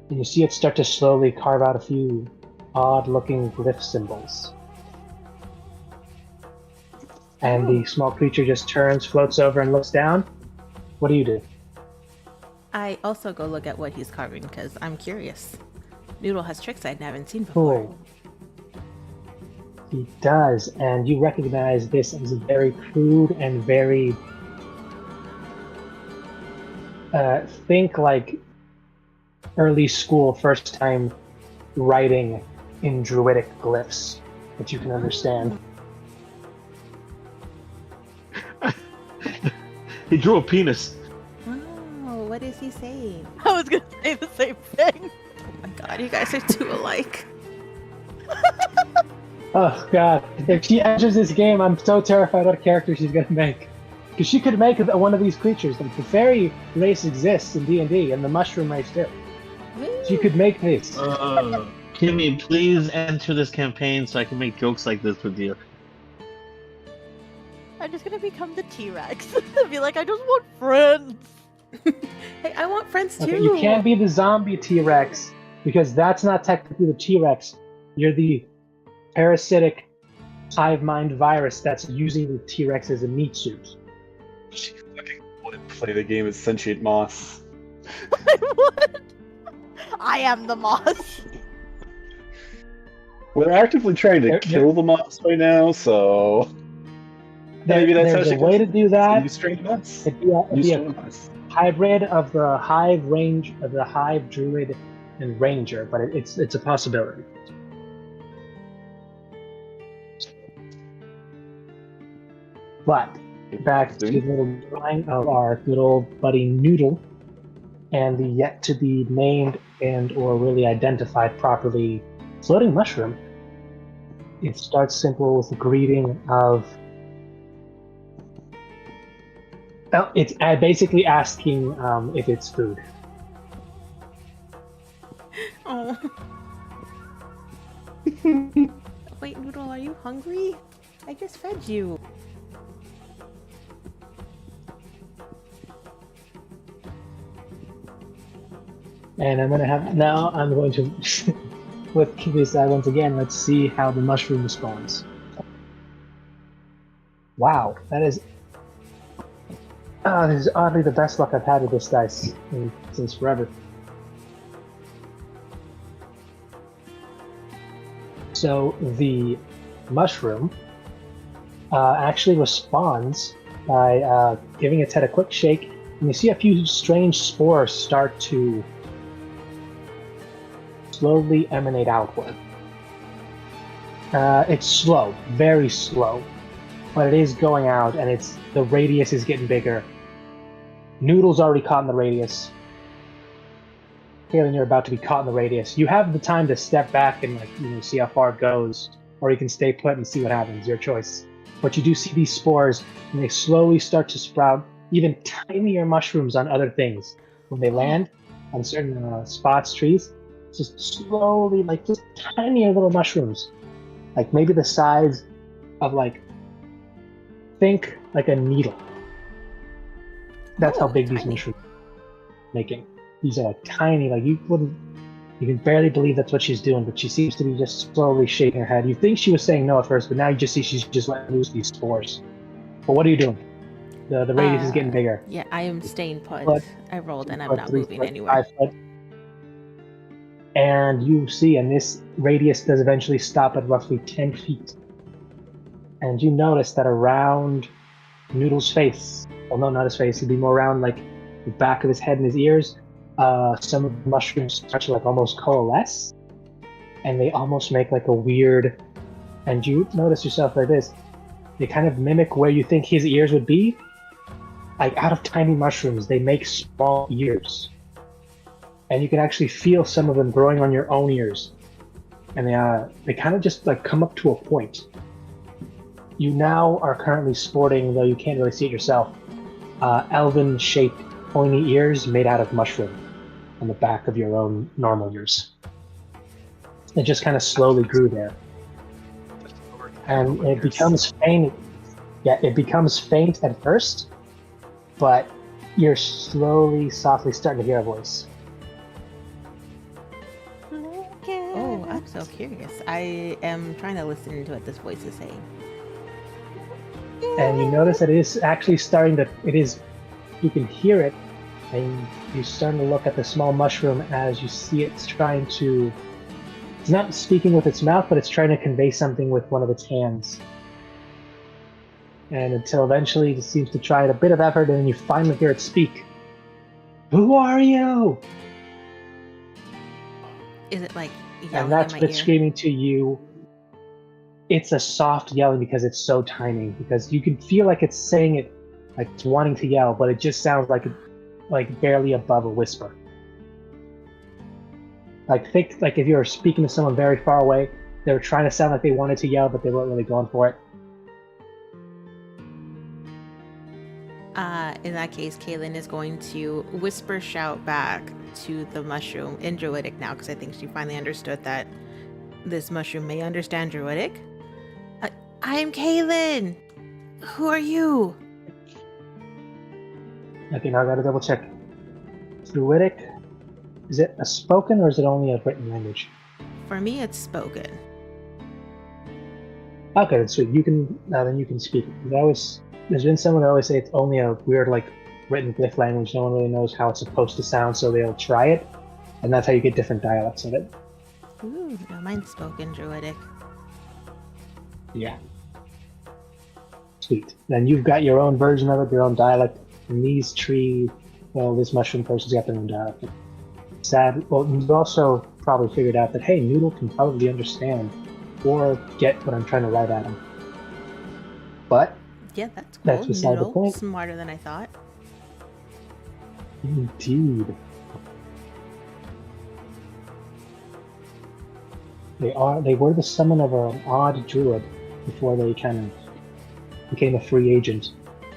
And you see it start to slowly carve out a few odd-looking glyph symbols. And the small creature just turns, floats over, and looks down. What do you do? I also go look at what he's carving because I'm curious. Noodle has tricks I haven't seen before. Cool. He does, and you recognize this as a very crude and very think like early school first time writing in druidic glyphs that you can understand. He drew a penis. Oh, what is he saying? I was gonna say the same thing. Oh my god, you guys are too alike. Oh god, if she enters this game, I'm so terrified what character she's gonna make. Because she could make one of these creatures. Like, the fairy race exists in D&D, and the mushroom race too. She could make this. Kimmy, please enter this campaign so I can make jokes like this with you. I'm just gonna become the T-Rex. Be like, I just want friends. Hey, I want friends too. Okay, you can't be the zombie T-Rex, because that's not technically the T-Rex. You're the parasitic hive mind virus that's using the T-Rex as a meat suit. She fucking would play the game as sentient moss. I would. I am the moss. We're actively trying to kill the moss right now, so maybe that's There's how a way to do that. You strain moss. It'd be a hybrid of the hive range of the hive druid and ranger, but it's a possibility. But back to the little drawing of our good old buddy Noodle and the yet to be named and or really identified properly floating mushroom. It starts simple with a greeting of. Well, it's basically asking if it's food. Oh. Wait, Noodle, are you hungry? I just fed you. And I'm going to with this once again. Let's see how the mushroom responds. Wow, this is oddly the best luck I've had with this dice since forever. So the mushroom actually responds by giving its head a quick shake, and you see a few strange spores start to slowly emanate outward. It's slow, very slow, but it is going out, and the radius is getting bigger. Noodle's already caught in the radius. Kaylin, you're about to be caught in the radius. You have the time to step back and see how far it goes, or you can stay put and see what happens. Your choice. But you do see these spores, and they slowly start to sprout even tinier mushrooms on other things. When they land on certain spots, trees, just slowly, like just tinier little mushrooms, like maybe the size of think like a needle. That's how big these mushrooms are making. These are like tiny, like you can barely believe that's what she's doing, but she seems to be just slowly shaking her head. You think she was saying no at first, but now you just see she's just letting loose these spores. But what are you doing? The radius is getting bigger. Yeah, I am staying put. I rolled and I'm 2 not foot, 3 moving foot, anywhere. 5 foot. And you see, and this radius does eventually stop at roughly 10 feet. And you notice that around Noodle's face, well, no, not his face, it'd be more around like the back of his head and his ears, some of the mushrooms start to almost coalesce, and they almost make like a weird, and you notice yourself like this, they kind of mimic where you think his ears would be. Like out of tiny mushrooms, they make small ears. And you can actually feel some of them growing on your own ears. And they kind of just come up to a point. You now are currently sporting, though you can't really see it yourself, elven-shaped pointy ears made out of mushroom on the back of your own normal ears. It just kind of slowly grew there. And it becomes faint. Yeah, it becomes faint at first, but you're slowly, softly starting to hear a voice. Oh, I'm so curious. I am trying to listen to what this voice is saying. And you notice that it is actually you can hear it, and you're starting to look at the small mushroom as you see it's it's not speaking with its mouth, but it's trying to convey something with one of its hands. And until eventually it seems to try a bit of effort, and then you finally hear it speak. Who are you? Is it like yelling And that's in what my it's ear? screaming to you. It's a soft yelling because it's so tiny. Because you can feel like it's saying it, like it's wanting to yell, but it just sounds like barely above a whisper. Think like if you were speaking to someone very far away, they were trying to sound like they wanted to yell, but they weren't really going for it. In that case, Kaylin is going to whisper shout back to the mushroom in Druidic now, because I think she finally understood that this mushroom may understand Druidic. I'm Kaylin! Who are you? Okay, now I gotta double check. Druidic, is it a spoken or is it only a written language? For me, it's spoken. Okay, so then you can speak. There's been someone that always say it's only a weird written glyph language. No one really knows how it's supposed to sound, so they'll try it, and that's how you get different dialects of it. Ooh, no, mine's spoken Druidic. Yeah. Sweet. Then you've got your own version of it, your own dialect, and this mushroom person's got their own dialect. Sad. Well, you've also probably figured out that, hey, Noodle can probably understand or get what I'm trying to write at him. But Yeah, that's cool. that's beside the Noodle, point. smarter than I thought. Indeed. They were the summon of an odd druid before they kind of became a free agent,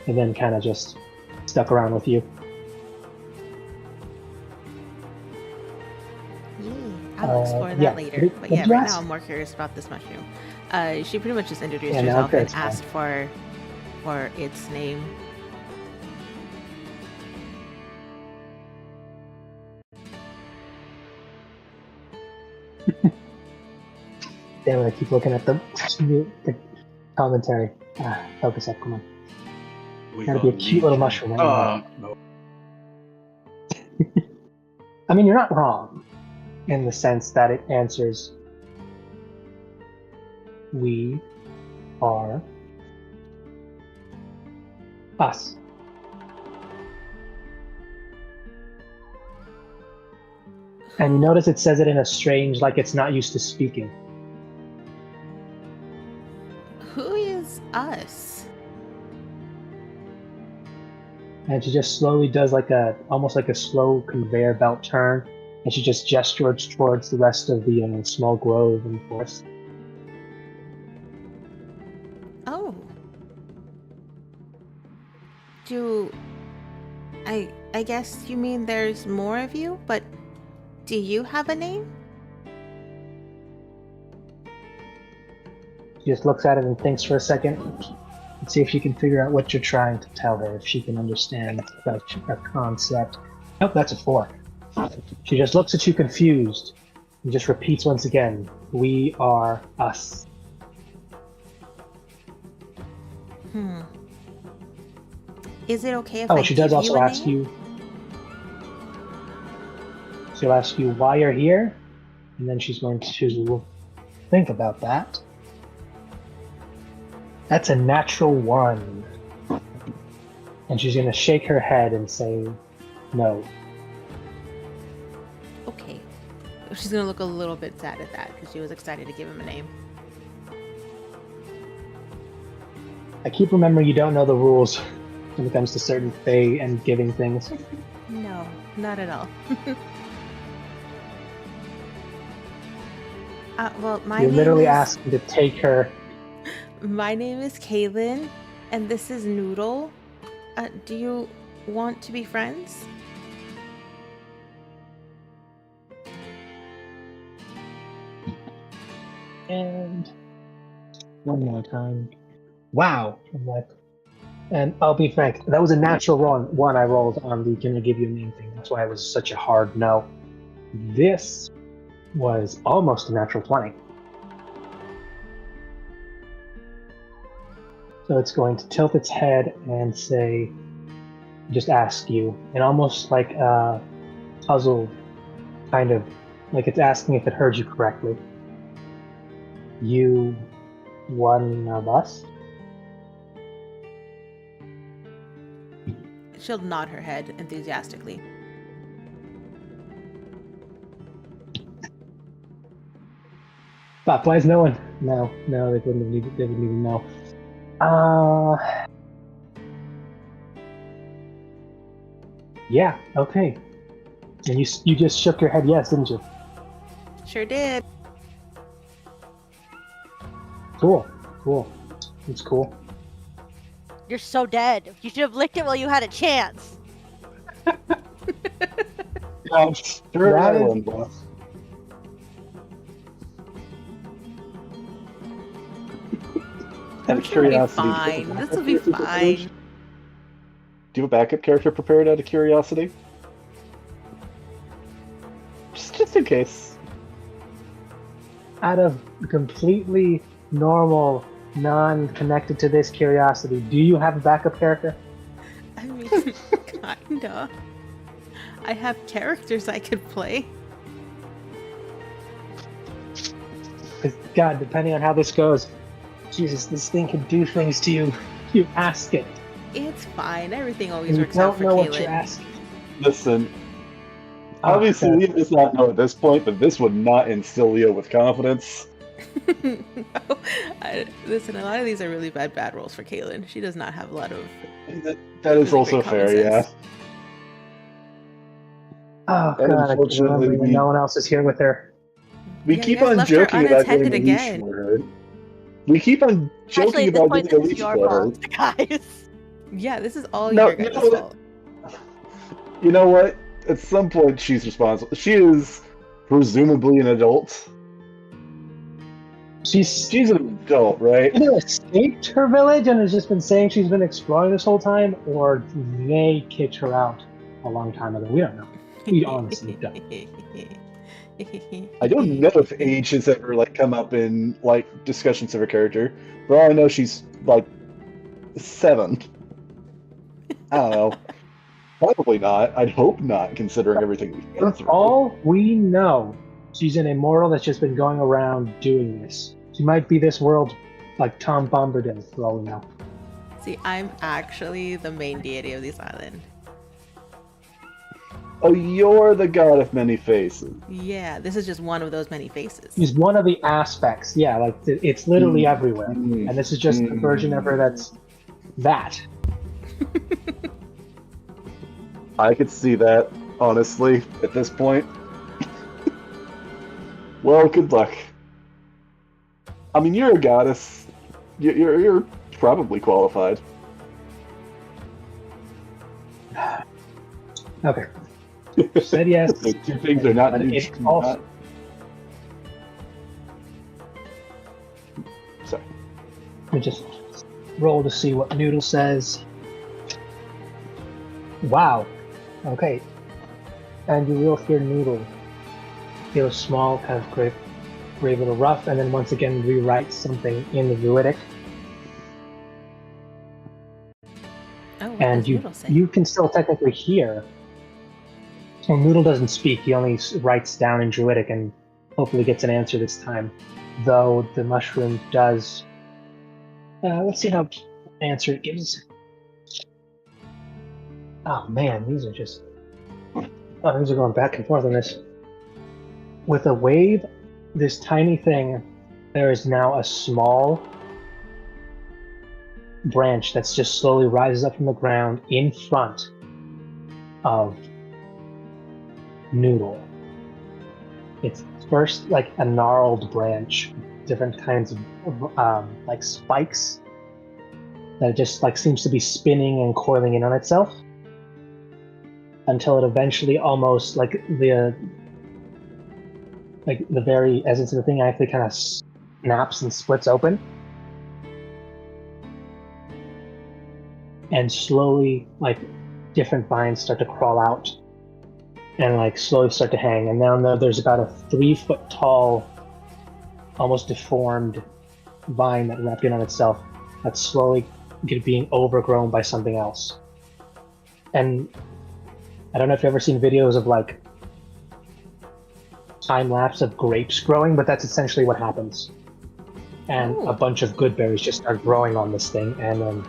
and then kind of just stuck around with you. Yeah, I'll explore that yeah. later. But Did yeah, you right ask? now I'm more curious about this mushroom. She pretty much just introduced Yeah, no, herself okay, and it's fine. asked for its name. Damn it, I keep looking at the commentary. Focus up, come on. Gotta be a cute little mushroom. Right? No. I mean, you're not wrong in the sense that it answers we are us. And you notice it says it in a strange, like it's not used to speaking. Who is us? And she just slowly does almost like a slow conveyor belt turn, and she just gestures towards the rest of the small grove and forest. Oh. I guess you mean there's more of you, but do you have a name? She just looks at it and thinks for a second. Let's see if she can figure out what you're trying to tell her, if she can understand such a concept. Nope, that's a 4. She just looks at you confused and just repeats once again, we are us. Is it okay if I she does give also you a ask name? you. She'll ask you why you're here, and then she's going to think about that. That's a natural 1. And she's going to shake her head and say no. Okay. She's gonna look a little bit sad at that because she was excited to give him a name. I keep remembering you don't know the rules when it comes to certain fae and giving things. No, not at all. Well, my You're name literally is... asking to take her. My name is Kaylin, and this is Noodle. Do you want to be friends? And one more time. Wow. I'm like, and I'll be frank, that was a natural one I rolled on the gonna give you a name thing. That's why it was such a hard no. This was almost a natural 20. So it's going to tilt its head and say, just ask you, and almost like a puzzled, kind of like it's asking if it heard you correctly. You one of us? She'll nod her head enthusiastically. But why is no one? No, they wouldn't even know. Yeah, okay. And you just shook your head yes, didn't you? Sure did. Cool. It's cool. You're so dead. You should have licked it while you had a chance. Yeah, sure That that is- one, boss. Out of This will be curiosity, fine. This will be fine. do you have a backup character prepared out of curiosity? Just in case. Out of completely normal, non-connected to this curiosity, do you have a backup character? I mean, kinda. I have characters I could play. Because, God, depending on how this goes, Jesus, this thing can do things to you. You ask it. It's fine. Everything always And you works out don't for know what you're Kaylin. asking. Listen, Oh, obviously God. Leo does not know at this point, but this would not instill Leo with confidence. No, listen, a lot of these are really bad rolls for Kaylin. She does not have a lot of... That is Really also great common fair, yeah. sense. Oh, And God, I can unfortunately, remember when no one else is here with her. We Yeah, keep you guys on left her joking about getting unattended a leash again. for her. We keep on joking Actually, at this about point, getting a this is leash your for her. fault, guys. Yeah, this is all No, your you guys' know what? fault. You know what? At some point, she's responsible. She is presumably an adult. She's She's an adult, right? either escaped her village and has just been saying she's been exploring this whole time, or they kicked her out a long time ago. We don't know. We honestly don't. I don't know if age has ever like come up in like discussions of her character. For all I know, she's like 7. I don't know. Probably not. I'd hope not, considering everything we've been For through. all we know, she's an immortal that's just been going around doing this. She might be this world's like Tom Bombadil, for all we know. See, I'm actually the main deity of this island. Oh, you're the god of many faces. Yeah, this is just one of those many faces. She's one of the aspects. Yeah, like it's literally everywhere. Mm. And this is just a version of her that's that. I could see that, honestly, at this point. Well, good luck. I mean, you're a goddess. You're probably qualified. Okay. Said yes. Those two things are not But mutually it also, Sorry. let me just roll to see what Noodle says. Wow. Okay. And you will hear Noodle feel a small, kind of grave little rough, and then once again rewrite something in the Druidic. Oh, what And does you Noodle say? you can still technically hear. So Noodle doesn't speak. He only writes down in Druidic, and hopefully gets an answer this time. Though the mushroom does. Let's see how answer it gives. Oh man, these are just. Oh, these are going back and forth on this. With a wave, this tiny thing, there is now a small branch that's just slowly rises up from the ground in front of Noodle. It's first like a gnarled branch, different kinds of like spikes that just like seems to be spinning and coiling in on itself until it eventually almost like the very essence of the thing actually kind of snaps and splits open. And slowly, like, different vines start to crawl out and, like, slowly start to hang. And now there's about a 3-foot tall, almost deformed vine that wrapped in on itself that's slowly being overgrown by something else. And I don't know if you've ever seen videos of, like, time-lapse of grapes growing, but that's essentially what happens. And Ooh. a bunch of good berries just start growing on this thing, and then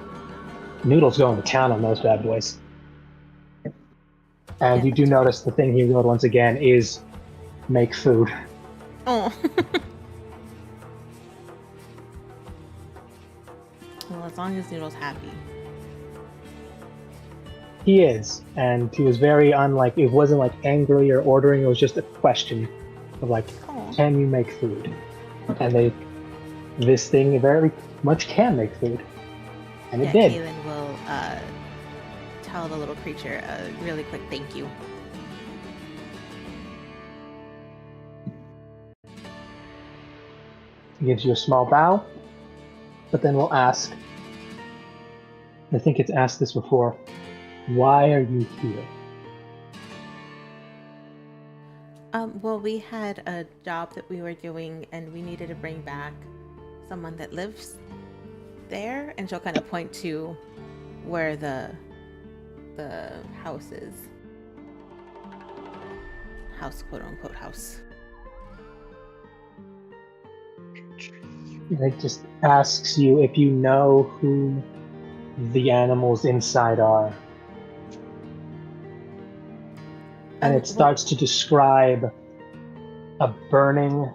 Noodle's going to town on those bad boys. And Yeah, you do that's notice the thing he wrote once again is make food. Oh. Well, as long as Noodle's happy. He is, and he was very unlike, it wasn't like angry or ordering, it was just a question of like, Oh. can you make food? And this thing very much can make food. And Yeah, it did. Kaylin will tell the little creature a really quick thank you. He gives you a small bow, but then we'll ask, I think it's asked this before, why are you here? Well, we had a job that we were doing, and we needed to bring back someone that lives there, and she'll kind of point to where the house is. House, quote unquote, house. And it just asks you if you know who the animals inside are. And it starts to describe a burning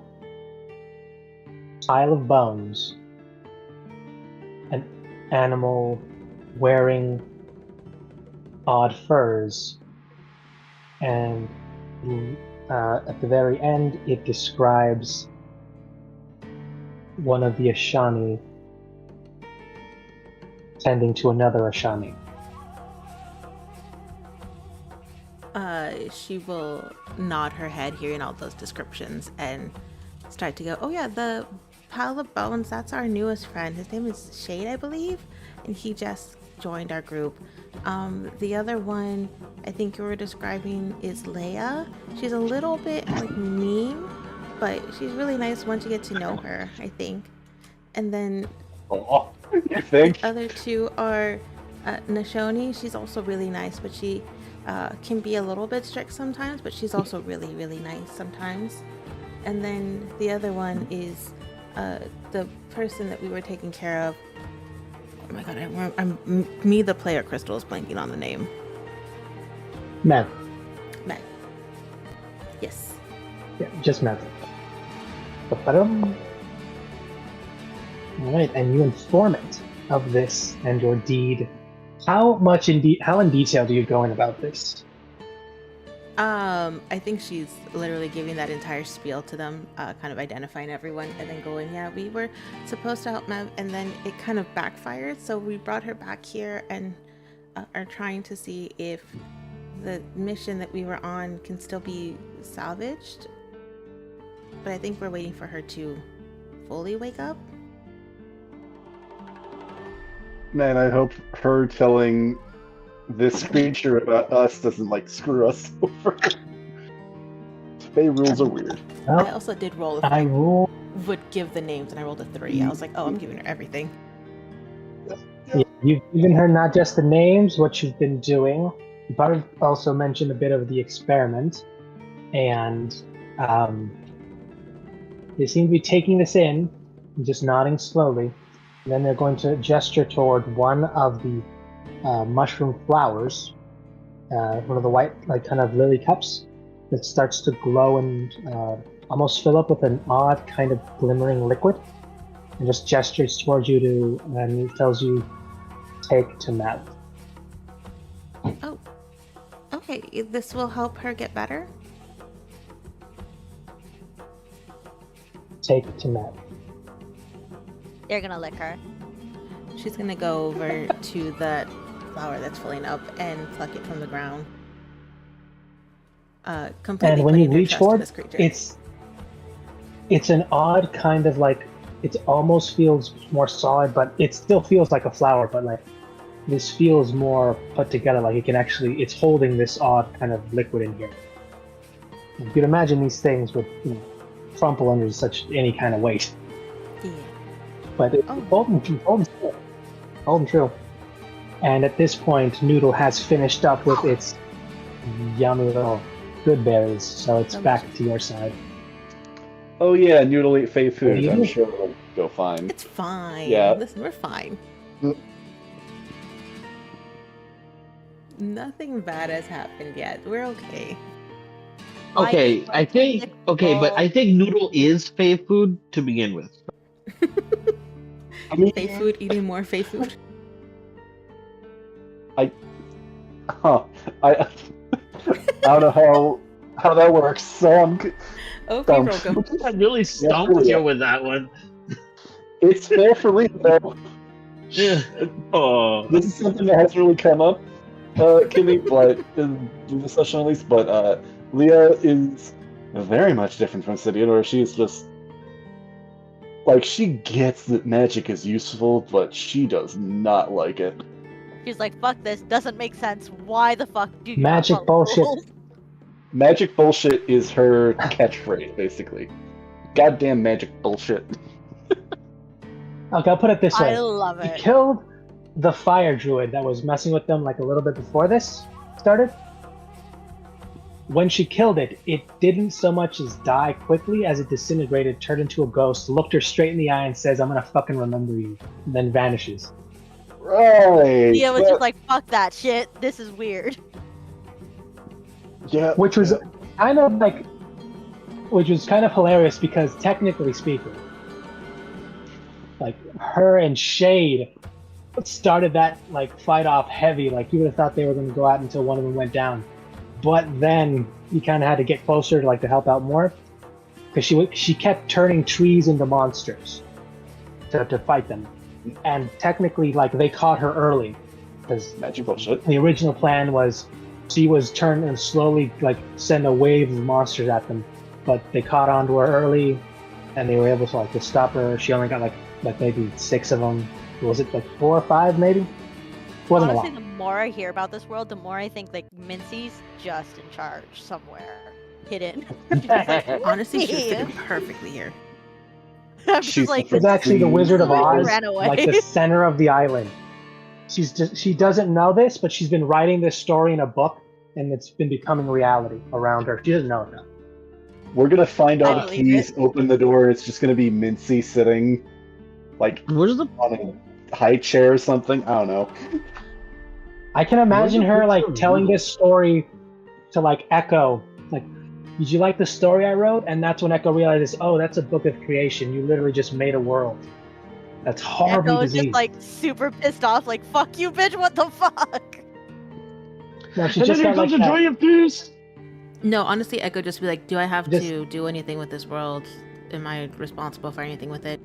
pile of bones, an animal wearing odd furs, and at the very end it describes one of the Ashani tending to another Ashani. She will nod her head hearing all those descriptions and start to go, oh yeah, the Pile of Bones, that's our newest friend. His name is Shade, I believe, and he just joined our group. The other one I think you were describing is Leia. She's a little bit like mean, but she's really nice once you get to know her, I think. And then Oh, you the think? other two are Nashoni. She's also really nice, but she can be a little bit strict sometimes, but she's also really, really nice sometimes. And then the other one is the person that we were taking care of. Oh my god, me, the player Crystal, is blanking on the name. Matt. Meg. Yes. Yeah, just Matt. Ba-ba-dum. All right, and you informant of this and your deed. How in detail do you go in about this? I think she's literally giving that entire spiel to them, kind of identifying everyone, and then going, yeah, we were supposed to help Mev, and then it kind of backfired, so we brought her back here and are trying to see if the mission that we were on can still be salvaged. But I think we're waiting for her to fully wake up. Man, I hope her telling this creature about us doesn't like screw us over. Fae rules are weird. I also did roll if I I roll. would give the names, and I rolled a 3. I was like, oh, I'm giving her everything. Yeah, you've given her not just the names, what you've been doing. You probably also mentioned a bit of the experiment, and they seem to be taking this in and just nodding slowly. And then they're going to gesture toward one of the mushroom flowers, one of the white, like kind of lily cups that starts to glow and almost fill up with an odd kind of glimmering liquid, and just gestures towards you and it tells you, take to Mav. Oh, okay. This will help her get better. Take to Mav. They're gonna lick her. She's gonna go over to the flower that's filling up and pluck it from the ground. Completely And when you putting her reach trust for in it, this creature. it's an odd kind of like, it almost feels more solid, but it still feels like a flower, but like this feels more put together, like it can actually, it's holding this odd kind of liquid in here. You could imagine these things would crumple under such any kind of weight, Yeah. but it's holding true. And at this point, Noodle has finished up with its yummy little good berries, so it's back to your side. Oh yeah, noodle eat Fae What food. do you I'm do? sure it'll go fine. It's fine. Yeah. Listen, we're fine. Mm. Nothing bad has happened yet. We're okay. Okay, Why- I think okay, but I think noodle is Fae food to begin with. I mean, Fae food, eating more Fae food. huh, I don't know how that works. So Okay, Dumb. Roko. I really stumped you with that one. it's fair for Leah though. Yeah. Oh. This is something that hasn't really come up, Kimmy, but in the discussion at least. But Leah is very much different from Sidian, where she's just like, she gets that magic is useful, but she does not like it. She's like, fuck this, doesn't make sense. Why the fuck do you Magic not follow the bullshit. rules? Magic bullshit is her catchphrase, basically. Goddamn magic bullshit. Okay, I'll put it this way. I love You it. killed the fire druid that was messing with them like a little bit before this started. When she killed it, it didn't so much as die quickly as it disintegrated, turned into a ghost, looked her straight in the eye and says, I'm gonna fucking remember you, and then vanishes. Right. Leah was but- just like, fuck that shit, this is weird. yeah. Which was kind of like, which was kind of hilarious because technically speaking, like her and Shade started that like fight off heavy. Like you would have thought they were going to go out until one of them went down, but then you kind of had to get closer to like to help out more because she kept turning trees into monsters to fight them, and technically like they caught her early because Magic bullshit. the original plan was she was turned and slowly like send a wave of monsters at them, but they caught on to her early, and they were able to like to stop her. She only got like maybe 6 of them. Was it like 4 or 5 maybe? It wasn't Honestly, a the lot. more I hear about this world, the more I think like Mincy's just in charge somewhere, hidden. Just like, Honestly, she would "Mincy!" fit perfectly here. I'm She's just like, the She's actually the Wizard of She Oz, ran away. like the center of the island. She doesn't know this, but she's been writing this story in a book, and it's been becoming reality around her. She doesn't know it though. We're gonna find all I the believe keys, open the door. It's just gonna be Mincy sitting, like Where's the on a high chair or something. I don't know. I can imagine the her picture like of telling Google? this story to like Echo, like, "Did you like the story I wrote?" And that's when Echo realizes, "Oh, that's a book of creation. You literally just made a world that's horribly Echo is just diseased." like super pissed off, like, "Fuck you, bitch! What the fuck?" No, she And then just here got like comes the that. joy of peace. No, honestly, Echo just be like, do I have Just- to do anything with this world? Am I responsible for anything with it?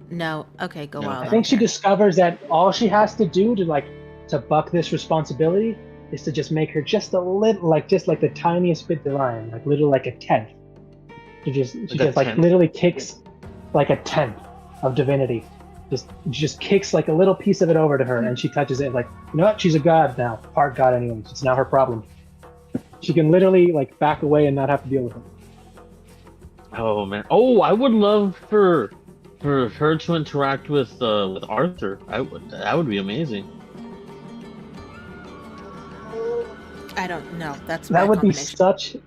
No. Okay, go No. wild. I think she don't care. discovers that all she has to do to buck this responsibility is to just make her just a little, like just like the tiniest bit divine, like literally like a tenth. She Like a just like tenth? literally kicks like a tenth of divinity. Just kicks like a little piece of it over to her, and she touches it like, you know what? She's a god now, part god anyways. It's now her problem. She can literally like back away and not have to deal with it. Oh man. Oh, I would love for her to interact with Arthur. That would be amazing. I don't know. That's That my would be combination.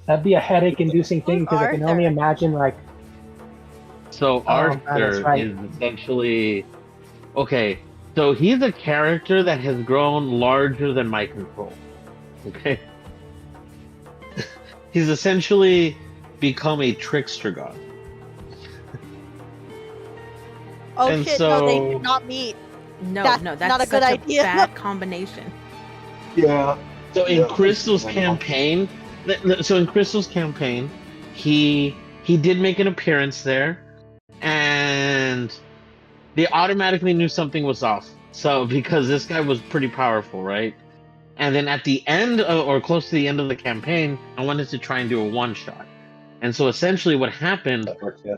that'd be a headache-inducing thing Who's because I can only Arthur? imagine like, So God, that's Arthur right. is essentially okay. So he's a character that has grown larger than my control. Okay. He's essentially become a trickster god. Oh And shit! No, they so- did not meet. No, That's no, that's not a good such idea. bad combination. Yeah. So in Yeah. Crystal's campaign, he did make an appearance there, and they automatically knew something was off. So because this guy was pretty powerful, right? And then at the end or close to the end of the campaign, I wanted to try and do a one shot. And so essentially, what happened? That works, yeah.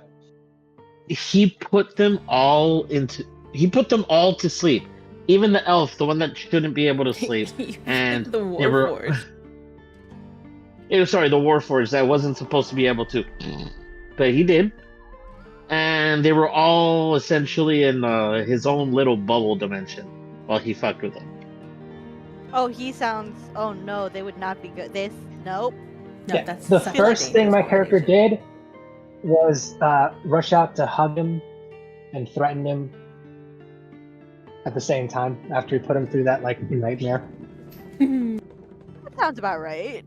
He put them all to sleep. Even the elf, the one that shouldn't be able to sleep. And the they were- Warforged. The Warforged that wasn't supposed to be able to, but he did. And they were all essentially in his own little bubble dimension while he fucked with them. Oh, he sounds. Oh no, they would not be good. Nope. No, yeah, that's the such a first thing my dangerous character combination. did was rush out to hug him and threaten him at the same time after he put him through that like nightmare. That sounds about right.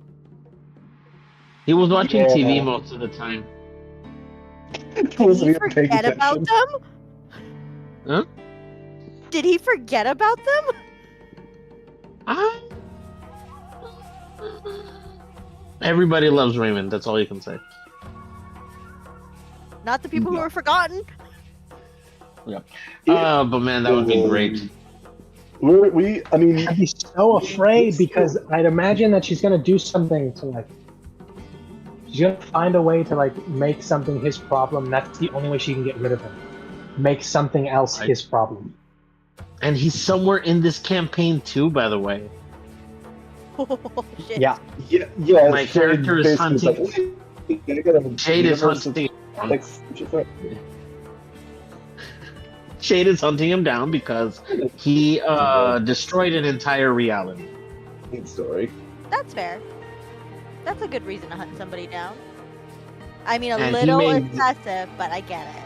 He was watching Yeah. TV most of the time. Did Wasn't he even paying forget about attention. them? Huh? Did he forget about them? Everybody loves Raymond. That's all you can say. Not the people who No. were forgotten. But man, that would be great. I mean, I'd be so afraid because I'd imagine that she's gonna do something to like. She's gonna find a way to like make something his problem. That's the only way she can get rid of him. Make something else his problem. And he's somewhere in this campaign too, by the way. Oh shit. Yeah. yeah. My Shade character is basically hunting- like, "Hey, I got a Jade is universe hunting. of X- Shade is hunting him down because he destroyed an entire reality. Good story. That's fair. That's a good reason to hunt somebody down. I mean, a And he little made- excessive, but I get it.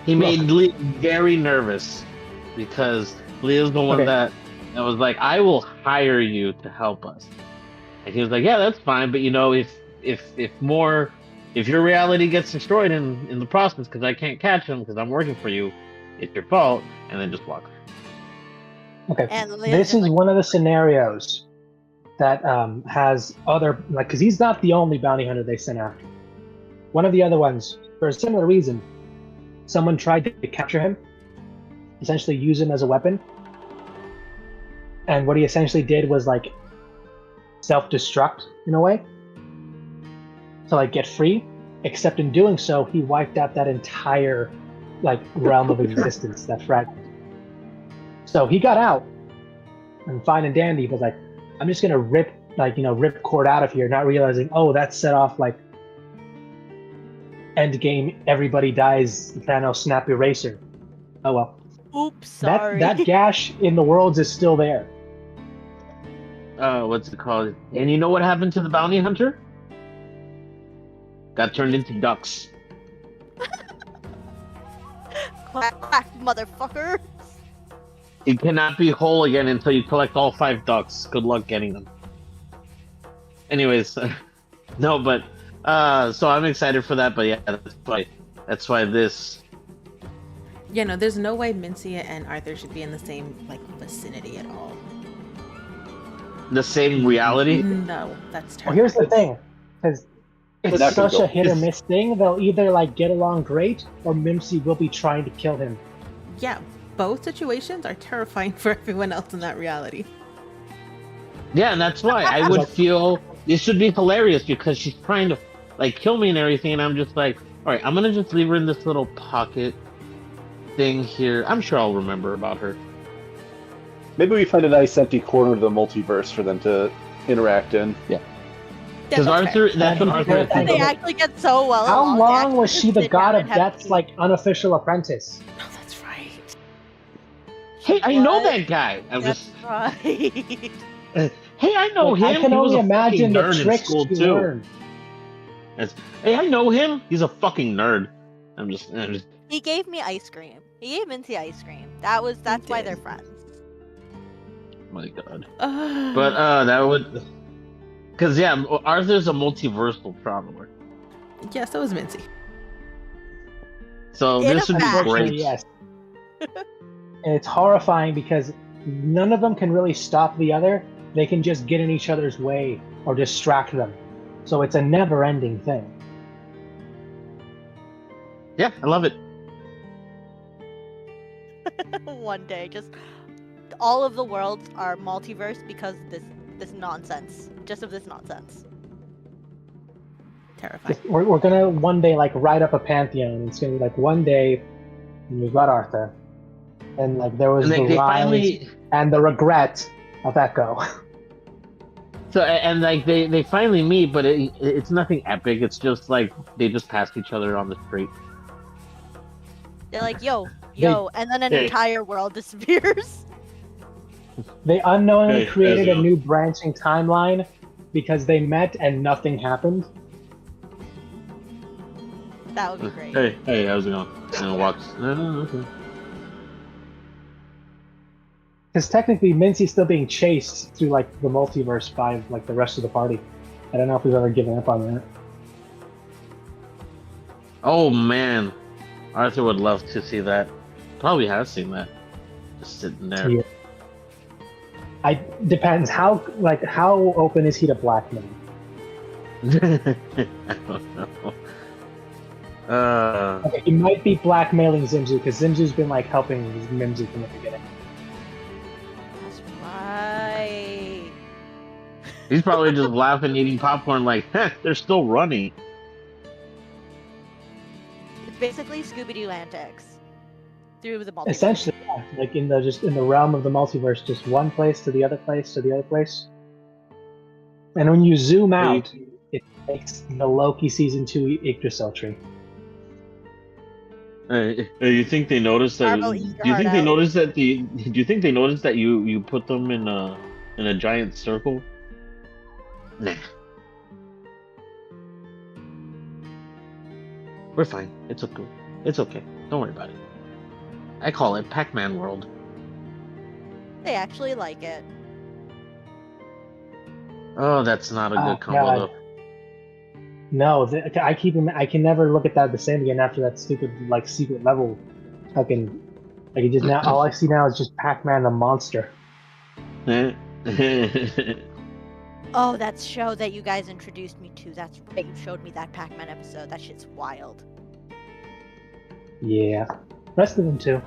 He made Leo very nervous because Leo's the one Okay. that was like, "I will hire you to help us." And he was like, "Yeah, that's fine, but you know, if your reality gets destroyed in the process because I can't catch him because I'm working for you, it's your fault." And then just walk. Okay. And Leo's This just is like, one of the scenarios that has other like because he's not the only bounty hunter they sent after. One of the other ones, for a similar reason, someone tried to capture him, essentially use him as a weapon. And what he essentially did was like self-destruct in a way to like get free. except in doing so, he wiped out that entire like realm of existence, that fragment. So he got out and fine and dandy, but like, I'm just gonna rip cord out of here, not realizing, oh, that set off like end game, everybody dies, Thanos snap eraser. Oh well. Oops, sorry. That gash in the worlds is still there. What's it called? And you know what happened to the bounty hunter? Got turned into ducks. Quack, quack, motherfucker. You cannot be whole again until you collect all 5 ducks. Good luck getting them. Anyways, no, but so I'm excited for that. But yeah, that's why this. Yeah, no, there's no way Mincia and Arthur should be in the same like vicinity at all. The same reality. No, that's terrible. Well, here's the thing, because it's not gonna such go. a hit or miss thing. They'll either like get along great, or Mimsy will be trying to kill him. Yeah, both situations are terrifying for everyone else in that reality. Yeah, and that's why I would feel this should be hilarious because she's trying to like kill me and everything, and I'm just like, all right, I'm gonna just leave her in this little pocket thing here. I'm sure I'll remember about her. Maybe we find a nice empty corner of the multiverse for them to interact in. Yeah. Because Arthur, that's what Arthur. They actually get so well. How along, long was she the sit god down of and have death's tea. like unofficial apprentice? Oh, that's right. Hey, I know What? that guy. I'm That's just. right. Hey, I know Like, him. I can He was only a imagine fucking the nerd in tricks school she too. learned. Hey, I know him. He's a fucking nerd. I'm just. He gave me ice cream. He gave Minty ice cream. That's why they're friends. My God. But that would. Because yeah, Arthur's a multiversal traveler. Yeah, so is Mincy. So In this a would be fact. great. Yes. And it's horrifying because none of them can really stop the other. They can just get in each other's way or distract them. So it's a never-ending thing. Yeah, I love it. One day, just all of the worlds are multiverse because this nonsense. Just of this nonsense. Terrifying. We're gonna one day like write up a pantheon. It's gonna be like one day we've got Arthur, and like there was And the they rise finally. and the regret of Echo. So and like they finally meet, but it's nothing epic. It's just like they just passed each other on the street. They're like, yo, and then an Hey. entire world disappears. They unknowingly Hey, created a Ezra. new branching timeline because they met and nothing happened. That would be great. Hey, how's it going? And walks. No, okay. Because technically, Mincy's still being chased through like the multiverse by like the rest of the party. I don't know if we've ever given up on that. Oh man, Arthur would love to see that. Probably has seen that. Just sitting there. Yeah. Depends how open is he to blackmail? I don't know. Okay, he might be blackmailing Zimzu because Zimzu's been like helping Mimsy from the beginning. That's right. He's probably just laughing, eating popcorn, like, they're still running. It's basically Scooby-Doo antics through the multiverse. Essentially, yeah, like in the realm of the multiverse, just one place to the other place to the other place. And when you zoom out, it makes the Loki season 2 Yggdrasil tree. You think they noticed that? Marvel, Do eat your you heart think they out. noticed that Do you think they noticed that you put them in a giant circle? Nah. We're fine. It's okay. It's okay. Don't worry about it. I call it Pac-Man World. They actually like it. Oh, that's not a Oh, good combo God. though. No, I can never look at that the same again after that stupid like secret level. Fucking like it just now all I see now is just Pac-Man the monster. Oh, that show that you guys introduced me to. That's right. You showed me that Pac-Man episode. That shit's wild. Yeah, rest of them too.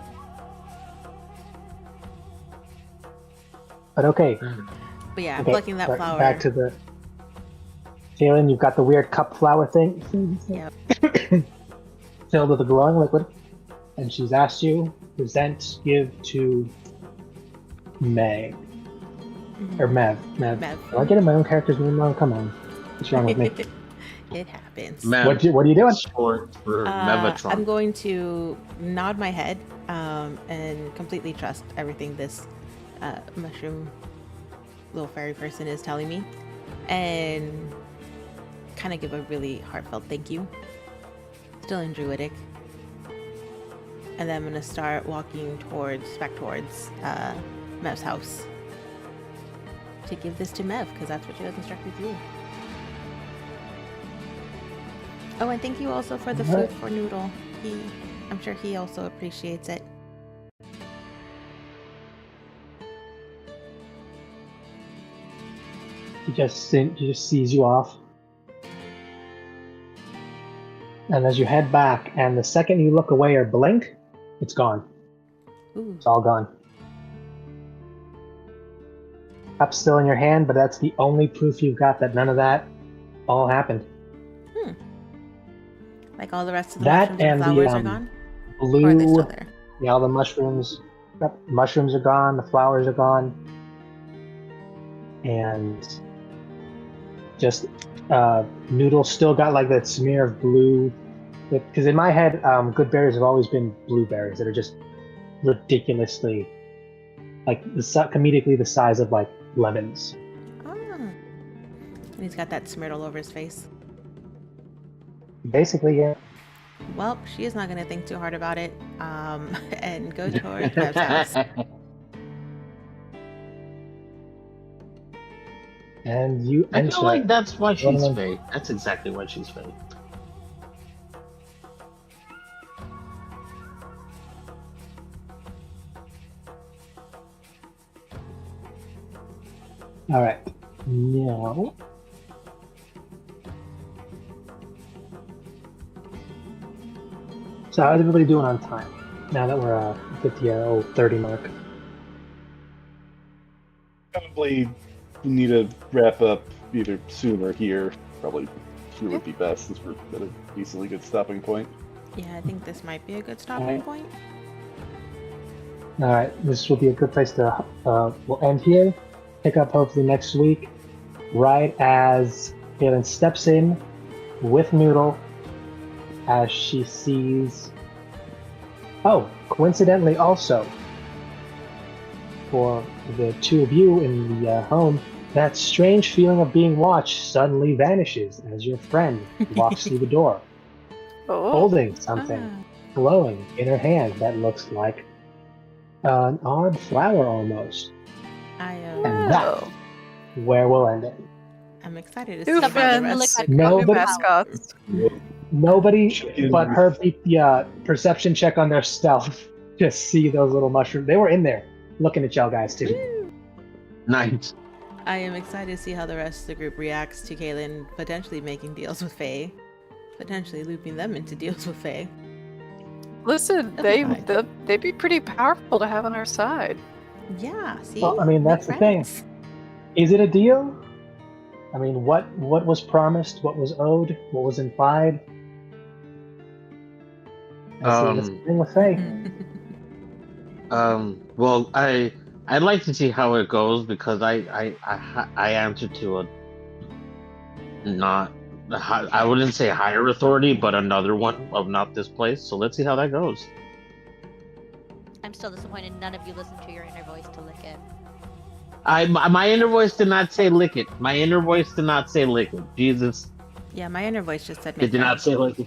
But okay, But yeah, okay, plucking that flower. back to the Kaylin, you've got the weird cup flower thing. Yep. Filled with a glowing liquid. And she's asked you, present, give to Meg. Or Mev. Mev. Do I get in my own character's name wrong? Come on. What's wrong with me? It happens. What are you doing? Short for Mevatron. I'm going to nod my head and completely trust everything this mushroom little fairy person is telling me, and kind of give a really heartfelt thank you. Still in Druidic. And then I'm going to start walking back towards Mev's house to give this to Mev, because that's what she was instructed to do. Oh, and thank you also for the food for Noodle. I'm sure he also appreciates it. He just sees you off. And as you head back, and the second you look away or blink, it's gone. Ooh. It's all gone. Cup's still in your hand, but that's the only proof you've got that none of that all happened. Like all the rest of the That mushrooms and and flowers the are gone? blue. Or are they still there? Yeah, all the mushrooms. Yep, mushrooms are gone. The flowers are gone. And just Noodle still got like that smear of blue. Because in my head, good berries have always been blueberries that are just ridiculously, like comedically the size of like lemons. Ah. And he's got that smeared all over his face. Basically, yeah. Well, she is not going to think too hard about it and go towards Mev's house. And you I enter. feel like that's why she's Well, fake. That's exactly why she's fake. All right. Now. So how's everybody doing on time? Now that we're at the 30 mark. Probably need to wrap up either soon or here. Probably here would be best since we're at a decently good stopping point. Yeah, I think this might be a good stopping point. All right, this will be a good place to. We'll end here. Pick up hopefully next week, right as Kaylin steps in with Noodle, as she sees. Oh, coincidentally, also for the two of you in the home, that strange feeling of being watched suddenly vanishes as your friend walks through the door, holding something glowing in her hand that looks like an odd flower almost. And that's where we'll end it. I'm excited to New see how the friends. rest. New mascots. Nobody but her beat the perception check on their stealth. Just see those little mushrooms. They were in there looking at y'all guys too. Nice. I am excited to see how the rest of the group reacts to Kaylin potentially making deals with Faye, potentially looping them into deals with Faye. Listen, they'd be pretty powerful to have on our side. Yeah, see? Well, I mean, that's the thing. Is it a deal? I mean, what was promised, what was owed, what was implied? That's the thing with Faye. Well, I'd like to see how it goes because I answer to a not I wouldn't say higher authority, but another one of not this place. So let's see how that goes. I'm still disappointed none of you listened to your inner voice to lick it. My inner voice did not say lick it. My inner voice did not say lick it. Jesus. Yeah, my inner voice just said It did not say lick it.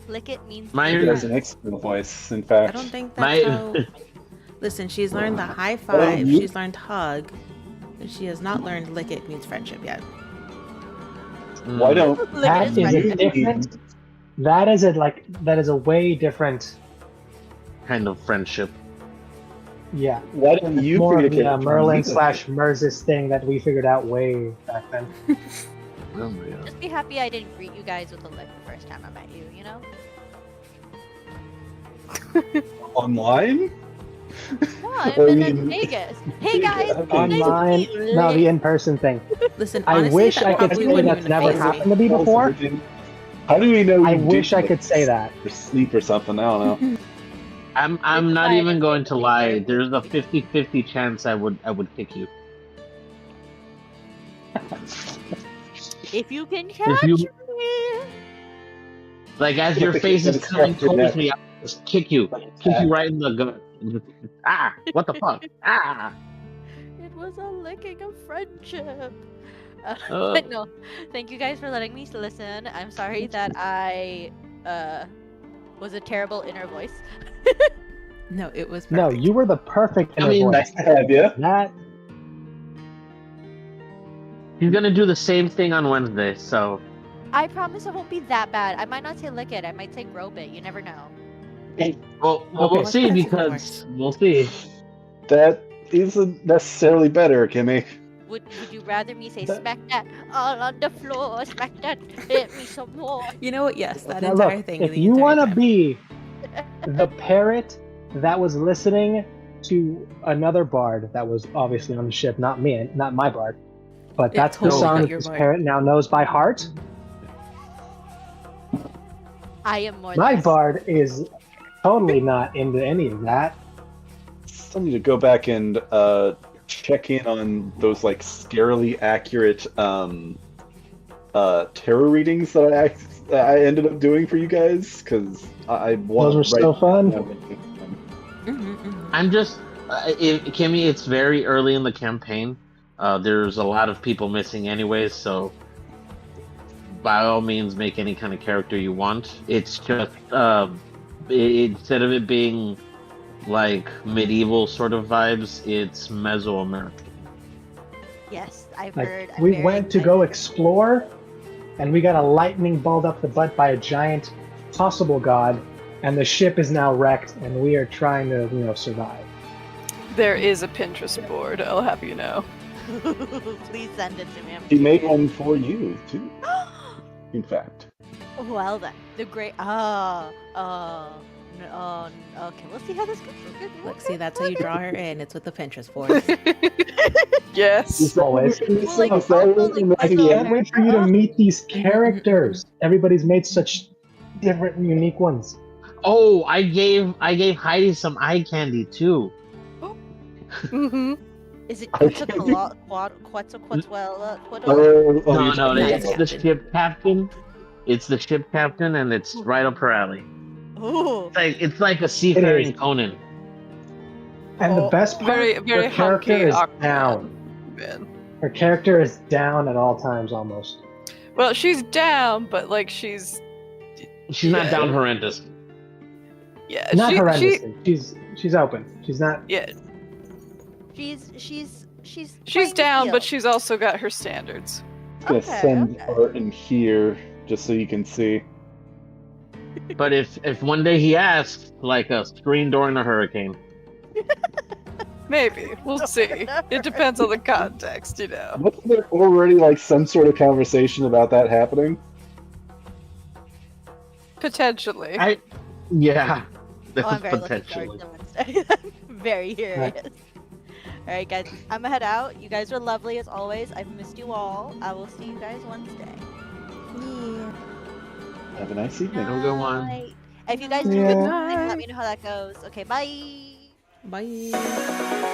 Lick it means My It inner has an external voice, in I fact. don't think that's how... Listen, she's learned the high five, she's learned hug, and she has not learned lick it means friendship yet. Why don't That is a different. That is a way different. kind of friendship. Yeah. Why don't you More of create the a Merlin character? / Merzus thing that we figured out way back then. Oh my god. Just be happy I didn't greet you guys with a lick the first time I met you, you know? Online? No, I'm Or in you mean- Vegas. Hey guys, Okay. nice to Online, meet you. no, the in-person thing. Listen, I honestly, wish that I could probably say wouldn't that's even never faze happened me. to me before. How do we know I you wish did, I could say that. or sleep or something? I don't know. I'm It's not fine, even it's going to okay, lie. sir. There's a 50-50 chance I would kick you. If you can If catch you me. like, as your The face kid is that coming struck your towards neck. me, I'll just kick you right in the gut. Ah, what the fuck? Ah. It was a licking of friendship. Oh. But no, thank you guys for letting me listen. I'm sorry that I was a terrible inner voice. No, it was perfect. No, you were the perfect I inner mean, voice. Nice to have you. That He's gonna do the same thing on Wednesday, so I promise it won't be that bad. I might not say lick it. I might say grope it. You never know. we'll Okay. see That's even because worse. we'll see. That isn't necessarily better, Kimmy. Would you rather me say That- smack that all on the floor, smack that, hit me some more? You know what? Yes, that now entire look, thing. if the you entire want to time. be the parrot that was listening to another bard that was obviously on the ship, not me, not my bard, but Yeah, that's the totally song not that your this bard. parrot now knows by heart. I am more My than bard is totally not into any of that. Still need to go back and check in on those like scarily accurate tarot readings that I ended up doing for you guys because I want. Those were so fun. I'm just, Kimmy. It's very early in the campaign. There's a lot of people missing anyways, so by all means, make any kind of character you want. It's just instead of it being like medieval sort of vibes, it's Mesoamerican. Yes, I've Like, heard. I'm we very went to go excited. explore, and we got a lightning balled up the butt by a giant possible god, and the ship is now wrecked, and we are trying to, survive. There is a Pinterest board, I'll have you know. Please send it to me. I'm He made curious. one for you too. In fact, Well then, the great. Okay, we'll see how this goes. Look, see, that's how you draw her in. It's with the Pinterest board. Yes. Always. Well, like, Is that also, really like, making I it- can't wait for you to meet these characters. Everybody's made such different and unique ones. Oh, I gave Heidi some eye candy too. Mm-hmm. Is it I Quetzalcoatl? No, Nice it's the captain. ship captain. It's the ship captain, and it's right up her alley. Ooh. It's like a seafaring Conan. And the best part, Very, her very character hunky is Aquaman. down. Man. Her character is down at all times, almost. Well, she's down, but like she's She's not Yeah. down horrendous. yeah, Not she horrendously. She's open. She's not. yeah, She's she's playing down, the but field. she's also got her standards. I'm gonna Okay, send okay. her in here just so you can see. But if one day he asks, like a screen during a hurricane. Maybe we'll see. It depends on the context, you know. Wasn't there already like some sort of conversation about that happening? Potentially. Yeah. Oh, I'm very looking Potentially. forward to Wednesday. I'm very curious. Alright, guys, I'm gonna head out. You guys are lovely as always. I've missed you all. I will see you guys Wednesday. Have a nice evening. Have a good one. Night. If you guys do Yeah. good something, let me know how that goes. Okay, bye. Bye.